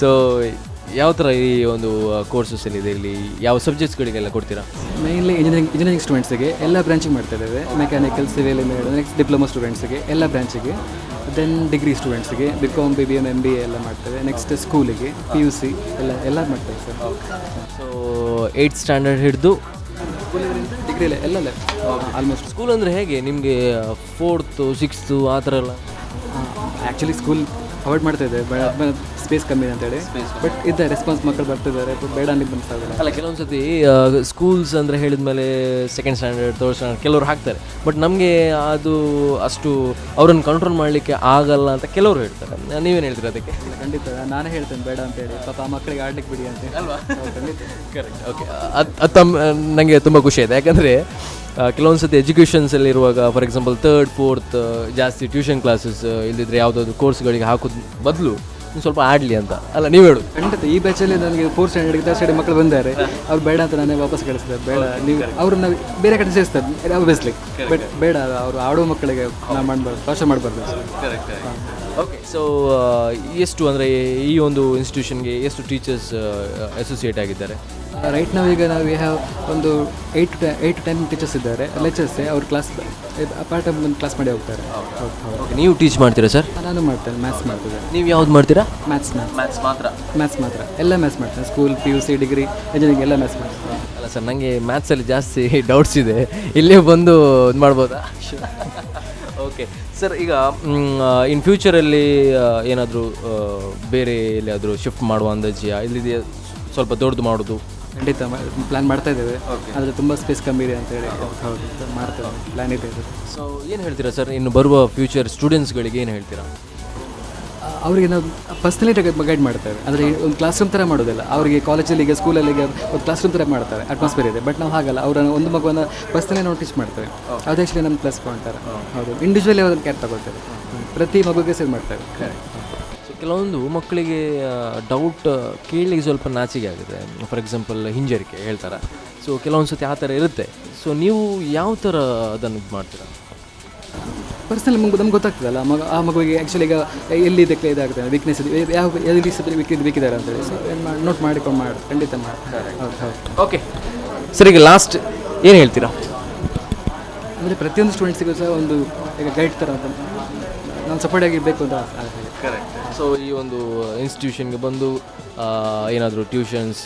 ಸೊ ಯಾವ ಥರ ಈ ಒಂದು ಕೋರ್ಸಸ್ಸಲ್ಲಿ ಇದೆ, ಇಲ್ಲಿ ಯಾವ ಸಬ್ಜೆಕ್ಟ್ಸ್ಗಳಿಗೆಲ್ಲ ಕೊಡ್ತೀರಾ? ಮೇನ್ಲಿ ಇಂಜಿನಿಯರಿಂಗ್ ಸ್ಟೂಡೆಂಟ್ಸಿಗೆ ಎಲ್ಲ ಬ್ರಾಂಚಿಗೆ ಮಾಡ್ತಾ ಇದ್ದೇವೆ. ಮೆಕ್ಯಾನಿಕಲ್, ಸಿವಿಲ್, ನೆಕ್ಸ್ಟ್ ಡಿಪ್ಲೊಮಾ ಸ್ಟೂಡೆಂಟ್ಸಿಗೆ ಎಲ್ಲ ಬ್ರಾಂಚಿಗೆ, ದೆನ್ ಡಿಗ್ರಿ ಸ್ಟೂಡೆಂಟ್ಸಿಗೆ BCom, BBM, MBA ಎಲ್ಲ ಮಾಡ್ತೇವೆ. ನೆಕ್ಸ್ಟ್ ಸ್ಕೂಲಿಗೆ PUC ಎಲ್ಲ ಮಾಡ್ತೇವೆ ಸರ್. ಸೊ 8th ಸ್ಟ್ಯಾಂಡರ್ಡ್ ಹಿಡಿದು ಡಿಗ್ರಿ ಎಲ್ಲ ಆಲ್ಮೋಸ್ಟ್. ಸ್ಕೂಲ್ ಅಂದರೆ ಹೇಗೆ ನಿಮಗೆ 4th 6th ಆ ಥರ ಎಲ್ಲ? ಆ್ಯಕ್ಚುಲಿ ಸ್ಕೂಲ್ ಅವಾಯ್ಡ್ ಮಾಡ್ತಾ ಇದ್ದೇವೆ, ಸ್ಪೇಸ್ ಕಮ್ಮಿ ಇದೆ ಅಂತೇಳಿ. ಬಟ್ ಇದೆ ರೆಸ್ಪಾನ್ಸ್, ಮಕ್ಕಳು ಬರ್ತಿದ್ದಾರೆ, ಬೇಡ ಅನ್ಲಿಕ್ಕೆ ಬಂದಿಲ್ಲ. ಅಲ್ಲ, ಕೆಲವೊಂದು ಸತಿ ಸ್ಕೂಲ್ಸ್ ಅಂದರೆ ಹೇಳಿದ ಮೇಲೆ 2nd ಸ್ಟ್ಯಾಂಡರ್ಡ್ 3rd ಸ್ಟ್ಯಾಂಡರ್ಡ್ ಕೆಲವರು ಹಾಕ್ತಾರೆ. ಬಟ್ ನಮಗೆ ಅದು ಅಷ್ಟು ಅವರನ್ನು ಕಂಟ್ರೋಲ್ ಮಾಡಲಿಕ್ಕೆ ಆಗಲ್ಲ ಅಂತ ಕೆಲವರು ಹೇಳ್ತಾರೆ. ನೀವೇನು ಹೇಳ್ತೀರಾ ಅದಕ್ಕೆ? ಖಂಡಿತ ನಾನೇ ಹೇಳ್ತೇನೆ ಬೇಡ ಅಂತೇಳಿ. ಪಾಪ ಆ ಮಕ್ಕಳಿಗೆ ಆಡ್ಲಿಕ್ಕೆ ಬಿಡಿ ಅಂತ ಅಲ್ವಾ? ಖಂಡಿತ. ಕರೆಕ್ಟ್. ಓಕೆ, ಅದು ನನಗೆ ತುಂಬ ಖುಷಿ ಆಯಿತು. ಯಾಕಂದರೆ ಕೆಲವೊಂದು ಸತಿ ಎಜುಕೇಷನ್ಸಲ್ಲಿ ಇರುವಾಗ ಫಾರ್ ಎಕ್ಸಾಂಪಲ್ 3rd 4th ಜಾಸ್ತಿ ಟ್ಯೂಷನ್ ಕ್ಲಾಸಸ್ ಇಲ್ಲದಿದ್ದರೆ ಯಾವುದಾದ್ರು ಕೋರ್ಸ್ಗಳಿಗೆ ಹಾಕೋದು ಬದಲು ಸ್ವಲ್ಪ ಆಡಲಿ ಅಂತ ಅಲ್ಲ, ನೀವು ಹೇಳು? ಖಂಡಿತ. ಈ ಬ್ಯಾಚಲ್ಲಿ ನನಗೆ 4th ಸ್ಟ್ಯಾಂಡರ್ಡ್ 3rd ಸ್ಟ್ಯಾಂಡರ್ಡ್ ಮಕ್ಕಳು ಬಂದ್ದಾರೆ, ಅವ್ರು ಬೇಡ ಅಂತ ನಾನೇ ವಾಪಸ್ ಕಳಿಸಿದೆ. ಬೇಡ, ನೀವು ಅವ್ರನ್ನ ಬೇರೆ ಕಡೆ ಸೇರಿಸ್ತಾರೆ ಆಬ್ವಿಯಸ್ಲಿ. ಬಟ್ ಬೇಡ, ಅವರು ಆಡುವ ಮಕ್ಕಳಿಗೆ ನಾವು ಮಾಡಬಾರ್ದು, ಭಾಷೆ ಮಾಡಬಾರ್ದು. ಓಕೆ. ಸೊ ಎಷ್ಟು ಅಂದರೆ ಈ ಒಂದು ಇನ್ಸ್ಟಿಟ್ಯೂಷನ್ಗೆ ಎಷ್ಟು ಟೀಚರ್ಸ್ ಅಸೋಸಿಯೇಟ್ ಆಗಿದ್ದಾರೆ? ರೈಟ್ ನಾವೀಗ ನಾವು ಹ್ಯಾವ್ ಒಂದು 8 to 10 ಟೀಚರ್ಸ್ ಇದ್ದಾರೆ. ಲೆಕ್ಚರ್ಸ್ ಅವ್ರ ಕ್ಲಾಸ್ ಪಾರ್ಟ್ ಟೈಮ್ ಒಂದು ಕ್ಲಾಸ್ ಮಾಡಿ ಹೋಗ್ತಾರೆ. ಓಕೆ. ನೀವು ಟೀಚ್ ಮಾಡ್ತೀರಾ ಸರ್? ನಾನು ಮಾಡ್ತೇನೆ, ಮ್ಯಾಥ್ಸ್ ಮಾಡ್ತಿದ್ದೆ. ನೀವು ಯಾವ್ದು ಮಾಡ್ತೀರಾ? ಮ್ಯಾಥ್ಸ್ ಮಾತ್ರ. ಮ್ಯಾಥ್ಸ್ ಮಾತ್ರ, ಎಲ್ಲ ಮ್ಯಾಥ್ಸ್ ಮಾಡ್ತೇನೆ. ಸ್ಕೂಲ್, PUC, ಡಿಗ್ರಿ, ಇಂಜಿನಿಯರಿಂಗ್ ಎಲ್ಲ ಮ್ಯಾಥ್ಸ್ ಮಾಡ್ತೇನೆ. ಅಲ್ಲ ಸರ್, ನನಗೆ ಮ್ಯಾಥ್ಸಲ್ಲಿ ಜಾಸ್ತಿ ಡೌಟ್ಸ್ ಇದೆ, ಇಲ್ಲೇ ಬಂದು ಇದು ಮಾಡ್ಬೋದಾ? ಓಕೆ ಸರ್, ಈಗ ಇನ್ ಫ್ಯೂಚರಲ್ಲಿ ಏನಾದರೂ ಬೇರೆ ಎಲ್ಲಿಯಾದರೂ ಶಿಫ್ಟ್ ಮಾಡುವ ಅಂದಾಜಿಯಾ? ಇಲ್ಲಿದೆಯಾ ಸ್ವಲ್ಪ ದೊಡ್ಡದು ಮಾಡೋದು? ಖಂಡಿತ ಪ್ಲ್ಯಾನ್ ಮಾಡ್ತಾ ಇದ್ದೇವೆ. ಆದರೆ ತುಂಬ ಸ್ಪೇಸ್ ಕಮ್ಮಿ ಇದೆ ಅಂತೇಳಿ. ಹೌದು, ಮಾಡ್ತೇವೆ, ಪ್ಲ್ಯಾನ್ ಇದೆ. ಸೊ ಏನು ಹೇಳ್ತೀರಾ ಸರ್, ಇನ್ನು ಬರುವ ಫ್ಯೂಚರ್ ಸ್ಟೂಡೆಂಟ್ಸ್ಗಳಿಗೆ ಏನು ಹೇಳ್ತೀರಾ? ಅವರಿಗೆ ನಾವು ಪರ್ಸ್ನಲಿ ಗೈಡ್ ಮಾಡ್ತೇವೆ. ಅಂದರೆ ಒಂದು ಕ್ಲಾಸ್ ರೂಮ್ ಥರ ಮಾಡೋದಿಲ್ಲ. ಅವರಿಗೆ ಕಾಲೇಜಲ್ಲಿ, ಈಗ ಸ್ಕೂಲಲ್ಲಿ ಒಂದು ಕ್ಲಾಸ್ ರೂಮ್ ಥರ ಮಾಡ್ತಾರೆ, ಅಟ್ಮಾಸ್ಫಿಯರ್ ಇದೆ. ಬಟ್ ನಾವು ಹಾಗಲ್ಲ, ಅವರನ್ನು ಒಂದು ಮಗುವನ್ನು ಪರ್ಸ್ನಲಿ ನಾವು ಟೀಚ್ ಮಾಡ್ತೇವೆ. ಅದು ಆ್ಯಕ್ಚುಲಿ ನಮ್ಮ ಪ್ಲಸ್ ಪಾಯಿಂಟ್ ಥರ. ಹೌದು, ಇಂಡಿವಿಜುವಲಿ ಅದನ್ನು ಕೇರ್ ತಗೊಳ್ತೇವೆ, ಪ್ರತಿ ಮಗುಗೆ ಸೇವ್ ಮಾಡ್ತೇವೆ. ಸೊ ಕೆಲವೊಂದು ಮಕ್ಕಳಿಗೆ ಡೌಟ್ ಕೇಳಲಿಕ್ಕೆ ಸ್ವಲ್ಪ ನಾಚಿಕೆ ಆಗುತ್ತೆ. ಫಾರ್ ಎಕ್ಸಾಂಪಲ್ ಹಿಂಜರಿಕೆ ಹೇಳ್ತಾರೆ. ಸೊ ಕೆಲವೊಂದು ಸತಿ ಆ ಥರ ಇರುತ್ತೆ. ಸೊ ನೀವು ಯಾವ ಥರ ಅದನ್ನು ಇದು ಮಾಡ್ತೀರಾ? ಪರ್ಸನಲ್ ನಮ್ಗೆ ಗೊತ್ತಾಗ್ತದಲ್ಲ, ಆ ಮಗುವಿಗೆ ಆ್ಯಕ್ಚುಲಿ ಈಗ ಎಲ್ಲಿ ಇದಾಗುತ್ತೆ, ವೀಕ್ನೆಸ್ ಇದೆ, ಎಲ್ಲಿ ಬೇಕಿದ್ದಾರೆ ಅಂತೇಳಿ. ಸೊ ನೋಟ್ ಮಾಡಿಕೊಂಡು ಮಾಡಿ, ಖಂಡಿತ ಮಾಡಿ. ಹೌದು. ಓಕೆ ಸರ್, ಈಗ ಲಾಸ್ಟ್ ಏನು ಹೇಳ್ತೀರಾ? ಅಂದರೆ ಪ್ರತಿಯೊಂದು ಸ್ಟೂಡೆಂಟ್ಸಿಗೂ ಸಹ ಒಂದು ಈಗ ಗೈಡ್ ಥರ ಅಂತ ನಾವು ಸಪೋರ್ಟ್ ಆಗಿರಬೇಕು ಅಂತ. ಕರೆಕ್ಟ್. ಸೊ ಈ ಒಂದು ಇನ್ಸ್ಟಿಟ್ಯೂಷನ್ಗೆ ಬಂದು ಏನಾದರೂ ಟ್ಯೂಷನ್ಸ್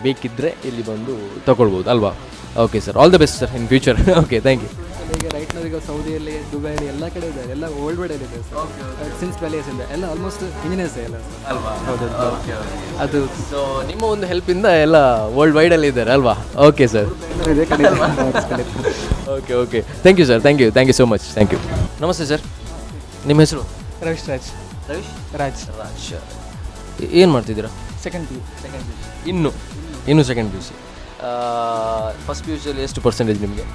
ಬೇಕಿದ್ದರೆ ಇಲ್ಲಿ ಬಂದು ತಗೊಳ್ಬೋದು ಅಲ್ವಾ? Okay sir, all the best sir in future. Okay, thank you. ಈಗ ರೈಟ್ ನಾವು ಈಗ ಸೌದಿಯಲ್ಲಿ, ದುಬೈಲಿ ಎಲ್ಲ ಕಡೆ ಇದೆ, ಎಲ್ಲ ವರ್ಲ್ಡ್ ವೈಡಲ್ಲಿ ಇದೆ ಸರ್. ಸಿನ್ಸ್ 12 years ಇಂದ ಎಲ್ಲ ಆಲ್ಮೋಸ್ಟ್ ಇಂಜಿನಿಯರ್ಸ್ ಎಲ್ಲ ಅಲ್ವಾ? ಹೌದು. ಅದು ಸೊ ನಿಮ್ಮ ಒಂದು ಹೆಲ್ಪಿಂದ ಎಲ್ಲ ವರ್ಲ್ಡ್ ವೈಡಲ್ಲಿ ಇದ್ದಾರೆ ಅಲ್ವಾ? Okay sir. ಇದೆ ಖಂಡಿತ. Okay okay, thank you sir, thank you so much, thank you. ನಮಸ್ತೆ ಸರ್, ನಿಮ್ಮ ಹೆಸರು? ರವೀಶ್ ರಾಜ್. ಏನು ಮಾಡ್ತಿದ್ದೀರಾ? Second P. ಇನ್ನು ಸೆಕೆಂಡ್ PUC. ಫಸ್ಟ್ PUCಯಲ್ಲಿ ಎಷ್ಟು ಪರ್ಸೆಂಟೇಜ್ ನಿಮಗೆ?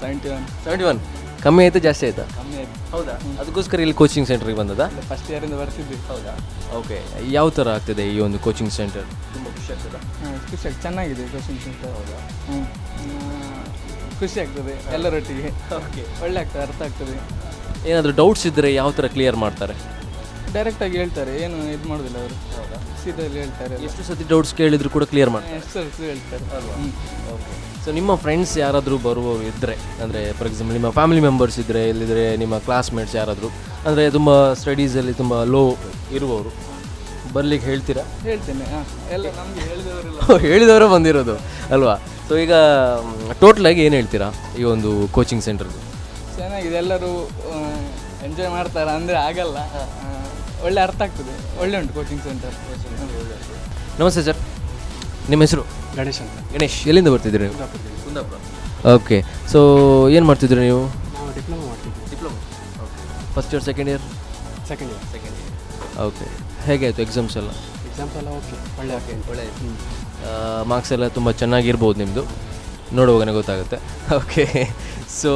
71. ಕಮ್ಮಿ ಆಯಿತಾ ಜಾಸ್ತಿ ಆಯಿತಾ? ಕಮ್ಮಿ ಆಯ್ತು. ಹೌದಾ? ಅದಕ್ಕೋಸ್ಕರ ಇಲ್ಲಿ ಕೋಚಿಂಗ್ ಸೆಂಟ್ರಿಗೆ ಬಂದದಾ? ಫಸ್ಟ್ ಇಯರಿಂದ ಬರ್ತಿದ್ವಿ. ಹೌದಾ? ಓಕೆ. ಯಾವ ಥರ ಆಗ್ತದೆ ಈ ಒಂದು ಕೋಚಿಂಗ್ ಸೆಂಟರ್? ತುಂಬ ಖುಷಿ ಆಗ್ತದೆ. ಖುಷಿ ಆಗ್ತದೆ, ಚೆನ್ನಾಗಿದೆ ಕೋಚಿಂಗ್ ಸೆಂಟರ್. ಹೌದಾ? ಖುಷಿ ಆಗ್ತದೆ ಎಲ್ಲರೊಟ್ಟಿಗೆ. ಓಕೆ, ಒಳ್ಳೆ ಆಗ್ತದೆ, ಅರ್ಥ ಆಗ್ತದೆ. ಏನಾದರೂ ಡೌಟ್ಸ್ ಇದ್ದರೆ ಯಾವ ಥರ ಕ್ಲಿಯರ್ ಮಾಡ್ತಾರೆ? ಡೈರೆಕ್ಟಾಗಿ ಹೇಳ್ತಾರೆ, ಏನು ಇದು ಮಾಡೋದಿಲ್ಲ ಅವರು. ಸೀದಲ್ಲಿ ಹೇಳ್ತಾರೆ. ಎಷ್ಟು ಸತಿ ಡೌಟ್ಸ್ ಕೇಳಿದ್ರು ಕೂಡ ಕ್ಲಿಯರ್ ಮಾಡ್ತಾರೆ? ಎಷ್ಟು ಹೇಳ್ತಾರೆ ಅಲ್ವಾ? ಓಕೆ. ಸೊ ನಿಮ್ಮ ಫ್ರೆಂಡ್ಸ್ ಯಾರಾದರೂ ಬರುವವರು ಇದ್ದರೆ, ಅಂದರೆ ಫಾರ್ ಎಕ್ಸಾಂಪಲ್ ನಿಮ್ಮ ಫ್ಯಾಮಿಲಿ ಮೆಂಬರ್ಸ್ ಇದ್ದರೆ, ಇಲ್ಲಿದ್ದರೆ ನಿಮ್ಮ ಕ್ಲಾಸ್ಮೇಟ್ಸ್ ಯಾರಾದರೂ, ಅಂದರೆ ತುಂಬ ಸ್ಟಡೀಸಲ್ಲಿ ತುಂಬ ಲೋ ಇರುವವರು ಬರ್ಲಿಕ್ಕೆ ಹೇಳ್ತೀರಾ? ಹೇಳ್ತೇನೆ. ಎಲ್ಲ ನಮಗೆ ಹೇಳಿದವರೆಲ್ಲ ಹೇಳಿದವರೇ ಬಂದಿರೋದು ಅಲ್ವಾ? ಸೊ ಈಗ ಟೋಟಲಾಗಿ ಏನು ಹೇಳ್ತೀರಾ ಈ ಒಂದು ಕೋಚಿಂಗ್ ಸೆಂಟರ್ದು? ಚೆನ್ನಾಗಿದೆ, ಎಲ್ಲರೂ ಎಂಜಾಯ್ ಮಾಡ್ತಾರೆ, ಅಂದರೆ ಆಗಲ್ಲ, ಒಳ್ಳೆ ಅರ್ಥ ಆಗ್ತದೆ, ಒಳ್ಳೆ ಉಂಟು ಕೋಚಿಂಗ್ ಸೆಂಟರ್. ನಮಸ್ತೆ ಸರ್, ನಿಮ್ಮ ಹೆಸರು? ಗಣೇಶ್ ಅಂತ. ಗಣೇಶ್, ಎಲ್ಲಿಂದ ಬರ್ತಿದ್ದೀರಿ ನೀವು? ಕುಂದಾಪುರ. ಓಕೆ. ಸೊ ಏನು ಮಾಡ್ತಿದ್ದೀರಿ ನೀವು? ನಾವು ಡಿಪ್ಲೊಮಾ ಮಾಡ್ತಿದ್ವಿ. Diploma. First year second year? Second year. Okay, ಹೇಗೆ ಆಯಿತು ಎಕ್ಸಾಮ್ಸ್ ಎಲ್ಲ? ಎಕ್ಸಾಮ್ಸ್ ಎಲ್ಲ ಓಕೆ, ಒಳ್ಳೆ ಮಾರ್ಕ್ಸ್ ಎಲ್ಲ ತುಂಬ ಚೆನ್ನಾಗಿರ್ಬೋದು ನಿಮ್ಮದು, ನೋಡುವಾಗನೇ ಗೊತ್ತಾಗುತ್ತೆ. ಓಕೆ, ಸೊ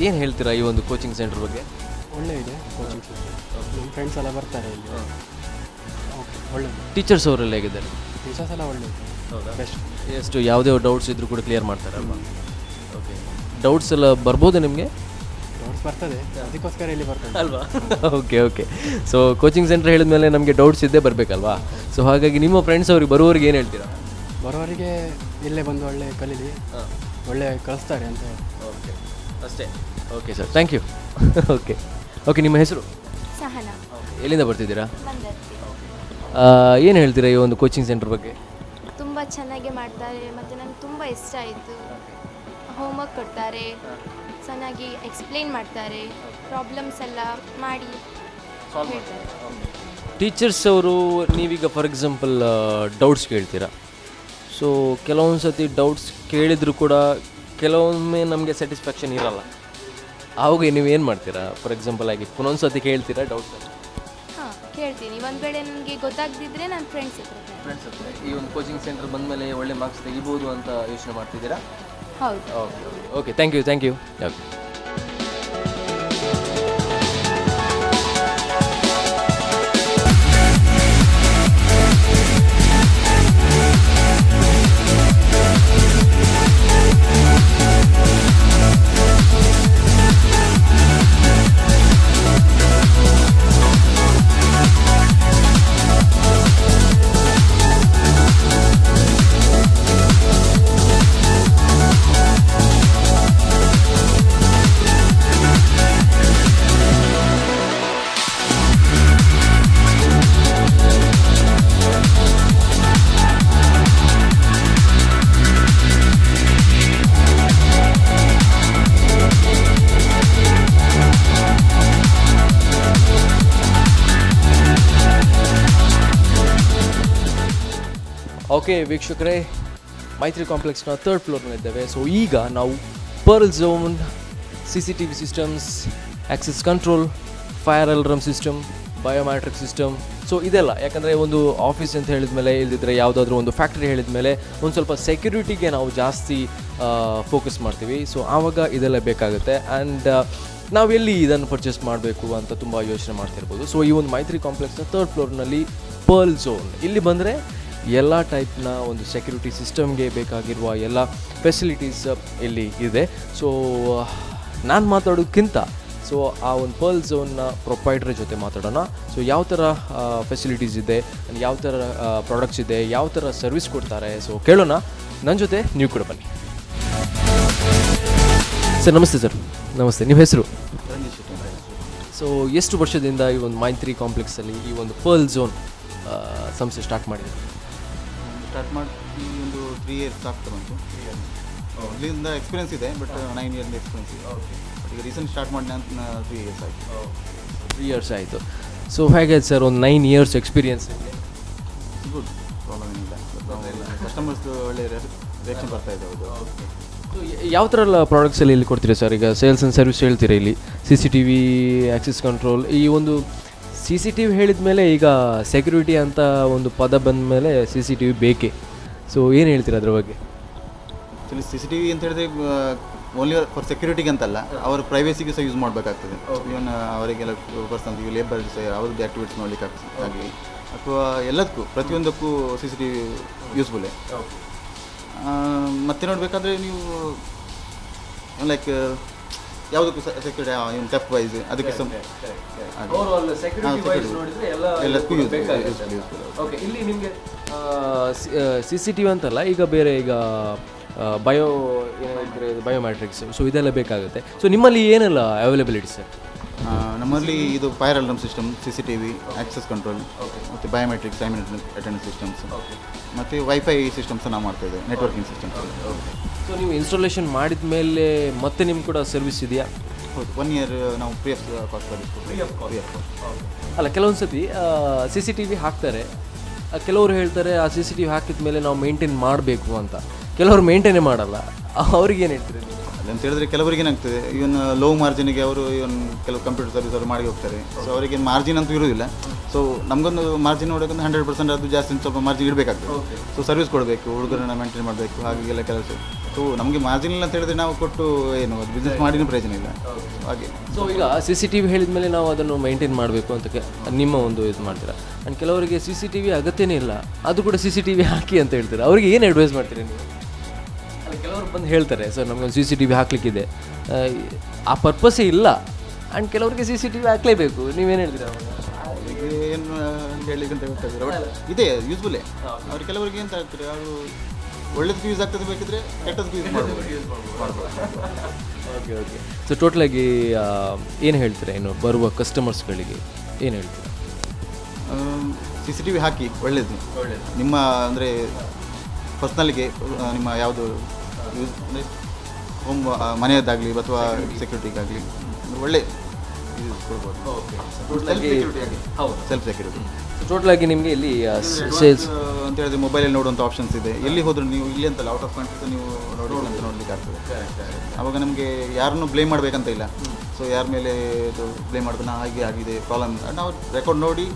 ಏನು ಹೇಳ್ತೀರಾ ಈ ಒಂದು ಕೋಚಿಂಗ್ ಸೆಂಟರ್ ಬಗ್ಗೆ? ಒಳ್ಳೆ ಇದೆ ಕೋಚಿಂಗ್ ಸೆಂಟರ್, ನಮ್ಮ ಫ್ರೆಂಡ್ಸ್ ಎಲ್ಲ ಬರ್ತಾರೆ ಇಲ್ಲಿ. ಓಕೆ, ಒಳ್ಳೆ ಟೀಚರ್ಸ್ ಅವರೆಲ್ಲ ಹೇಗಿದ್ದಾರೆ? ಟೀಚರ್ಸ್ ಎಲ್ಲ ಒಳ್ಳೆ ಬೆಸ್ಟ್. ಎಷ್ಟು ಯಾವುದೇ ಡೌಟ್ಸ್ ಇದ್ದರೂ ಕೂಡ ಕ್ಲಿಯರ್ ಮಾಡ್ತಾರಲ್ವಾ? ಓಕೆ, ಡೌಟ್ಸ್ ಎಲ್ಲ ಬರ್ಬೋದು ನಿಮಗೆ? ಡೌಟ್ಸ್ ಬರ್ತದೆ, ಅದಕ್ಕೋಸ್ಕರ ಇಲ್ಲಿ ಬರ್ತದೆ ಅಲ್ವಾ? Okay okay, so coaching centre ಹೇಳಿದ್ಮೇಲೆ ನಮಗೆ ಡೌಟ್ಸ್ ಇದ್ದೇ ಬರಬೇಕಲ್ವಾ? ಸೊ ಹಾಗಾಗಿ ನಿಮ್ಮ ಫ್ರೆಂಡ್ಸ್ ಅವ್ರಿಗೆ ಬರುವವರಿಗೆ ಏನು ಹೇಳ್ತೀರಾ? ಬರೋವರಿಗೆ ಇಲ್ಲೇ ಬಂದು ಒಳ್ಳೆ ಕಲೀಲಿ, ಒಳ್ಳೆ ಕಳಿಸ್ತಾರೆ ಅಂತ. ಓಕೆ, ಅಷ್ಟೇ. Okay sir, thank you. Okay okay, ನಿಮ್ಮ ಹೆಸರು? ಸಹನ. ಎಲ್ಲಿಂದ ಬರ್ತಿದ್ದೀರಾ? ಬಂದರ್ತಿ. ಏನು ಹೇಳ್ತೀರಾ ಈ ಒಂದು ಕೋಚಿಂಗ್ ಸೆಂಟರ್ ಬಗ್ಗೆ? ತುಂಬ ಚೆನ್ನಾಗಿ ಮಾಡ್ತಾರೆ ಮತ್ತು ನನಗೆ ತುಂಬ ಇಷ್ಟ ಆಯಿತು. ಹೋಮ್ವರ್ಕ್ ಕೊಡ್ತಾರೆ, ಚೆನ್ನಾಗಿ ಎಕ್ಸ್ಪ್ಲೇನ್ ಮಾಡ್ತಾರೆ, ಪ್ರಾಬ್ಲಮ್ಸ್ ಎಲ್ಲ ಮಾಡಿ ಹೇಳ್ತಾರೆ. ಟೀಚರ್ಸ್ ಅವರು ನೀವೀಗ ಫಾರ್ ಎಕ್ಸಾಂಪಲ್ ಡೌಟ್ಸ್ ಕೇಳ್ತೀರಾ, ಸೊ ಕೆಲವೊಂದು ಸತಿ ಡೌಟ್ಸ್ ಕೇಳಿದರೂ ಕೂಡ ಕೆಲವೊಮ್ಮೆ ನಮಗೆ ಸ್ಯಾಟಿಸ್ಫ್ಯಾಕ್ಷನ್ ಇರಲ್ಲ, ಆವಾಗ ನೀವು ಏನು ಮಾಡ್ತೀರಾ? ಫಾರ್ ಎಕ್ಸಾಂಪಲ್ ಆಗಿ ಒಂದೊಂದು ಸತಿ ಕೇಳ್ತೀರಾ ಡೌಟ್ಸ್? ಹಾಂ, ಕೇಳ್ತೀನಿ. ಒಂದು ವೇಳೆ ನನಗೆ ಗೊತ್ತಾಗದಿದ್ದರೆ ನನ್ನ ಫ್ರೆಂಡ್ಸ್ ಹತ್ರ. ಈ ಒಂದು ಕೋಚಿಂಗ್ ಸೆಂಟರ್ ಬಂದ ಮೇಲೆ ಒಳ್ಳೆ ಮಾರ್ಕ್ಸ್ ತೆಗಿಬೋದು ಅಂತ ಯೋಚನೆ ಮಾಡ್ತಿದ್ದೀರಾ? ಹೌದು. Okay okay, thank you thank you. Okay, okay ವೀಕ್ಷಕರೇ, ಮೈತ್ರಿ ಕಾಂಪ್ಲೆಕ್ಸ್ನ 3rd ಫ್ಲೋರ್ನಲ್ಲಿದ್ದೇವೆ. ಸೊ ಈಗ ನಾವು Pearl Zone, CCTV systems, access control, fire alarm system, biometric system, so ಇದೆಲ್ಲ ಯಾಕಂದರೆ ಒಂದು ಆಫೀಸ್ ಅಂತ ಹೇಳಿದ ಮೇಲೆ, ಇಲ್ಲದಿದ್ದರೆ ಯಾವುದಾದ್ರೂ ಒಂದು ಫ್ಯಾಕ್ಟ್ರಿ ಹೇಳಿದ ಮೇಲೆ ಒಂದು ಸ್ವಲ್ಪ ಸೆಕ್ಯೂರಿಟಿಗೆ ನಾವು ಜಾಸ್ತಿ ಫೋಕಸ್ ಮಾಡ್ತೀವಿ. ಸೊ ಆವಾಗ ಇದೆಲ್ಲ ಬೇಕಾಗುತ್ತೆ. ಆ್ಯಂಡ್ ನಾವು ಎಲ್ಲಿ ಇದನ್ನು ಪರ್ಚೇಸ್ ಮಾಡಬೇಕು ಅಂತ ತುಂಬ ಯೋಚನೆ ಮಾಡ್ತಿರ್ಬೋದು. ಸೊ ಈ ಒಂದು ಮೈತ್ರಿ ಕಾಂಪ್ಲೆಕ್ಸ್ನ 3rd ಫ್ಲೋರ್ನಲ್ಲಿ ಪರ್ಲ್ ಝೋನ್, ಇಲ್ಲಿ ಬಂದರೆ ಎಲ್ಲ ಟೈಪ್ನ ಒಂದು ಸೆಕ್ಯೂರಿಟಿ ಸಿಸ್ಟಮ್ಗೆ ಬೇಕಾಗಿರುವ ಎಲ್ಲ ಫೆಸಿಲಿಟೀಸ್ ಇಲ್ಲಿ ಇದೆ. ಸೊ ನಾನು ಮಾತಾಡೋದಕ್ಕಿಂತ ಸೊ ಆ ಒಂದು ಪರ್ಲ್ ಝೋನ್ನ ಪ್ರೊಪೈಟರ್ ಜೊತೆ ಮಾತಾಡೋಣ. ಸೊ ಯಾವ ಥರ ಫೆಸಿಲಿಟೀಸ್ ಇದೆ, ಯಾವ ಥರ ಪ್ರಾಡಕ್ಟ್ಸ್ ಇದೆ, ಯಾವ ಥರ ಸರ್ವಿಸ್ ಕೊಡ್ತಾರೆ, ಸೊ ಕೇಳೋಣ. ನನ್ನ ಜೊತೆ ನೀವು ಕೂಡ ಬನ್ನಿ. ಸರ್ ನಮಸ್ತೆ. ಸರ್ ನಮಸ್ತೆ, ನಿಮ್ಮ ಹೆಸರು? ಸೊ ಎಷ್ಟು ವರ್ಷದಿಂದ ಈ ಒಂದು ಮೈತ್ರಿ ಕಾಂಪ್ಲೆಕ್ಸಲ್ಲಿ ಈ ಒಂದು ಪರ್ಲ್ ಝೋನ್ ಸಂಸ್ಥೆ ಸ್ಟಾರ್ಟ್ ಮಾಡಿದೆ? ಸ್ಟಾರ್ಟ್ ಮಾಡಿ ಒಂದು 3 ಇಯರ್ಸ್ ಆಗ್ತಾ ಬಂತು. ಇಲ್ಲಿಂದ ಎಕ್ಸ್ಪೀರಿಯನ್ಸ್ ಇದೆ, ಬಟ್ 9 ಇಯರ್ಸ್ ಎಕ್ಸ್ಪೀರಿಯನ್ಸ್ ಇದೆ. ಬಟ್ ಈಗ ರೀಸೆಂಟ್ ಸ್ಟಾರ್ಟ್ ಮಾಡಿ ನಾನು 3 ಇಯರ್ಸ್ ಆಯಿತು. 3 ಇಯರ್ಸ್ ಆಯಿತು. ಸೊ ಹೇಗೆ ಸರ್ ಒಂದು 9 ಇಯರ್ಸ್ ಎಕ್ಸ್ಪೀರಿಯನ್ಸ್? ಗುಡ್, ಪ್ರಾಬ್ಲಮ್ ಏನಿಲ್ಲ. ಕಸ್ಟಮರ್ಸ್ ಒಳ್ಳೆ ರಿಯಾಕ್ಷನ್ ಬರ್ತಾ ಇದೆ. ಹೌದು. ಯಾವ ಥರ ಎಲ್ಲ ಪ್ರಾಡಕ್ಟ್ಸಲ್ಲಿ ಇಲ್ಲಿ ಕೊಡ್ತೀರಾ ಸರ್? ಈಗ ಸೇಲ್ಸ್ ಆ್ಯಂಡ್ ಸರ್ವಿಸ್ ಹೇಳ್ತೀರಾ, ಇಲ್ಲಿ CCTV, ಆಕ್ಸೆಸ್ ಕಂಟ್ರೋಲ್. ಈ ಒಂದು CCTV ಹೇಳಿದ ಮೇಲೆ ಈಗ ಸೆಕ್ಯೂರಿಟಿ ಅಂತ ಒಂದು ಪದ ಬಂದ ಮೇಲೆ CCTV ಬೇಕೇ. ಸೊ ಏನು ಹೇಳ್ತೀರಾ ಅದ್ರ ಬಗ್ಗೆ? ಆ್ಯಕ್ಚುಲಿ CCTV ಅಂತ ಹೇಳಿದ್ರೆ ಓನ್ಲಿ ಫಾರ್ ಸೆಕ್ಯೂರಿಟಿಗೆ ಅಂತಲ್ಲ, ಅವರ ಪ್ರೈವೇಸಿಗೆ ಸಹ ಯೂಸ್ ಮಾಡಬೇಕಾಗ್ತದೆ. ಇವನ್ ಅವರಿಗೆಲ್ಲ ಪರ್ಸನ್ ಲೇಬರ್ಸ್ ಅವ್ರದ್ದು ಆ್ಯಕ್ಟಿವಿಟೀಸ್ ನೋಡ್ಲಿಕ್ಕೆ ಆಗಲಿ ಅಥವಾ ಎಲ್ಲದಕ್ಕೂ ಪ್ರತಿಯೊಂದಕ್ಕೂ CCTV ಯೂಸ್ಫುಲ್ಲೇ. ಮತ್ತೆ ನೋಡಬೇಕಾದ್ರೆ ನೀವು ಲೈಕ್ ಯಾವುದಕ್ಕೂ ಸೆಕ್ಯೂರಿಟಿ ಇವನ್ ಟೆಫ್ ವೈಸ್ ಅದಕ್ಕೆ ಎಲ್ಲದಕ್ಕೂ ಯೂಸ್ಫುಲ್. ಓಕೆ, ಇಲ್ಲಿ ನಿಮಗೆ CCTV ಅಂತಲ್ಲ, ಈಗ ಬೇರೆ ಈಗ ಬಯೋಮ್ಯಾಟ್ರಿಕ್ಸ್, ಸೊ ಇದೆಲ್ಲ ಬೇಕಾಗುತ್ತೆ. ಸೊ ನಿಮ್ಮಲ್ಲಿ ಏನೆಲ್ಲ ಅವೈಲಬಿಲಿಟಿ ಸರ್? ನಮ್ಮಲ್ಲಿ ಇದು fire alarm system, CCTV, access control, ಮತ್ತು ಬಯೋಮೆಟ್ರಿಕ್ಸ್, ಟೈಮ್ ಅಟೆಂಡೆನ್ಸ್ ಸಿಸ್ಟಮ್ಸ್, ಮತ್ತು ವೈಫೈ ಸಿಸ್ಟಮ್ಸ್ ನಾವು ಮಾಡ್ತಾ ಇದ್ದೇವೆ, ನೆಟ್ವರ್ಕಿಂಗ್ ಸಿಸ್ಟಮ್ಸ್. ಸೊ ನೀವು ಇನ್ಸ್ಟಾಲೇಷನ್ ಮಾಡಿದ ಮೇಲೆ ಮತ್ತೆ ನಿಮ್ಗೆ ಕೂಡ ಸರ್ವಿಸ್ ಇದೆಯಾ? ಹೌದು, 1 ಇಯರ್ ನಾವು ಫ್ರೀ ಆಫ್ ಕಾಸ್ಟ್ ಸರ್ವಿಸ್. ಅಲ್ಲ, ಕೆಲವೊಂದು ಸತಿ CCTV ಹಾಕ್ತಾರೆ, ಕೆಲವರು ಹೇಳ್ತಾರೆ ಆ CCTV ಹಾಕಿದ ಮೇಲೆ ನಾವು ಮೇಂಟೈನ್ ಮಾಡಬೇಕು ಅಂತ, ಕೆಲವರು ಮೇಂಟೈನೇ ಮಾಡಲ್ಲ. ಅವ್ರಿಗೆ ಏನು ಹೇಳ್ತೀರಿ? ಅಂತ ಹೇಳಿದ್ರೆ ಕೆಲವರಿಗೆ ಏನಾಗ್ತದೆ, ಇವನ್ ಲೋ ಮಾರ್ಜಿನಿಗೆ ಅವರು ಇವನ್ ಕೆಲವು ಕಂಪ್ಯೂಟರ್ ಸರ್ವಿಸ್ ಅವರು ಮಾಡಿ ಹೋಗ್ತಾರೆ. ಸೊ ಅವರಿಗೆ ಮಾರ್ಜಿನ್ ಅಂತೂ ಇರೋದಿಲ್ಲ. ಸೊ ನಮಗೊಂದು ಮಾರ್ಜಿನ್ ನೋಡೋಕೆ 100% ಅದು ಜಾಸ್ತಿ ಸ್ವಲ್ಪ ಮಾರ್ಜಿನ್ ಇಡಬೇಕಾಗ್ತದೆ. ಸೊ ಸರ್ವಿಸ್ ಕೊಡಬೇಕು, ಹುಡುಗರನ್ನ ಮೇಂಟೈನ್ ಮಾಡಬೇಕು, ಹಾಗೆಲ್ಲ ಕೆಲಸ. ಸೊ ನಮಗೆ ಮಾರ್ಜಿನ್ ಇಲ್ಲ ಅಂತ ಹೇಳಿದ್ರೆ ನಾವು ಕೊಟ್ಟು ಏನು ಅದು ಬಿಸ್ನೆಸ್ ಮಾಡಿನೂ ಪ್ರಯೋಜನ ಇಲ್ಲ. ಹಾಗೆ ಸೊ ಈಗ CCTV ಹೇಳಿದ ಮೇಲೆ ನಾವು ಅದನ್ನು ಮೇಂಟೈನ್ ಮಾಡಬೇಕು ಅಂತ ನಿಮ್ಮ ಒಂದು ಇದು ಮಾಡ್ತೀರಾ. ಆ್ಯಂಡ್ ಕೆಲವರಿಗೆ CCTV ಅಗತ್ಯನೇ ಇಲ್ಲ, ಅದು ಕೂಡ CCTV ಹಾಕಿ ಅಂತ ಹೇಳ್ತಾರೆ. ಅವರಿಗೆ ಏನು ಅಡ್ವೈಸ್ ಮಾಡ್ತೀರಿ ನೀವು? ಕೆಲವರು ಬಂದು ಹೇಳ್ತಾರೆ ಸರ್ ನಮಗೊಂದು CCTV ಹಾಕ್ಲಿಕ್ಕಿದೆ, ಆ ಪರ್ಪಸ್ಸೇ ಇಲ್ಲ, ಆ್ಯಂಡ್ ಕೆಲವರಿಗೆ CCTV ಹಾಕಲೇಬೇಕು. ನೀವೇನು ಹೇಳ್ತೀರಾ? ಅವರಿಗೆ ಏನು ಹೇಳಲಿಕ್ಕೆ ಅಂತ ಗೊತ್ತಾಗ್ತದೆ, ಬಟ್ ಇದೆ ಯೂಸ್ಫುಲ್ಲೇ. ಅವ್ರು ಕೆಲವರಿಗೆ ಎಂತ ಆಗ್ತದೆ, ಅವರು ಒಳ್ಳೇದಕ್ಕೆ ಯೂಸ್ ಆಗ್ತದೆ, ಬೇಕಿದ್ರೆ ಕೆಟ್ಟದಕ್ಕೆ ಯೂಸ್ ಮಾಡ್ಬೋದು. Okay okay. ಸೊ ಟೋಟಲಾಗಿ ಏನು ಹೇಳ್ತೀರಾ ಇನ್ನು ಬರುವ ಕಸ್ಟಮರ್ಸ್ಗಳಿಗೆ ಏನು ಹೇಳ್ತೀರಾ? CCTV ಹಾಕಿ, ಒಳ್ಳೇದು. ನಿಮ್ಮ ಅಂದರೆ ಪರ್ಸ್ನಲ್ಗೆ ನಿಮ್ಮ ಯಾವುದು ಯೂಸ್ ಅಂದರೆ ಹೋಮ್ ಮನೆಯದ್ದಾಗಲಿ ಅಥವಾ ಸೆಕ್ಯೂರಿಟಿಗಾಗಲಿ ಒಳ್ಳೆ ಯೂಸ್ ಕೊಡ್ಬೋದು. Self security. ಟೋಟಲಾಗಿ ನಿಮಗೆ ಇಲ್ಲಿ ಸೇಲ್ಸ್ ಅಂತ ಹೇಳಿದ್ರೆ ಮೊಬೈಲಲ್ಲಿ ನೋಡುವಂಥ ಆಪ್ಷನ್ಸ್ ಇದೆ. ಎಲ್ಲಿ ಹೋದರೂ ನೀವು ಇಲ್ಲಿ ಅಂತಲ್ಲ, ಔಟ್ ಆಫ್ ಕಂಟ್ರಿ ನೀವು ನೋಡಲಿಕ್ಕೆ ಆಗ್ತದೆ. ಆವಾಗ ನಮಗೆ ಯಾರನ್ನು ಬ್ಲೇಮ್ ಮಾಡಬೇಕಂತ ಇಲ್ಲ. ಸೊ ಯಾರ ಮೇಲೆ ಇದು ಬ್ಲೇಮ್ ಮಾಡೋದು, ನಾ ಹಾಗೆ ಆಗಿದೆ ಪ್ರಾಬ್ಲಮ್, ನಾವು ರೆಕಾರ್ಡ್ ನೋಡಿ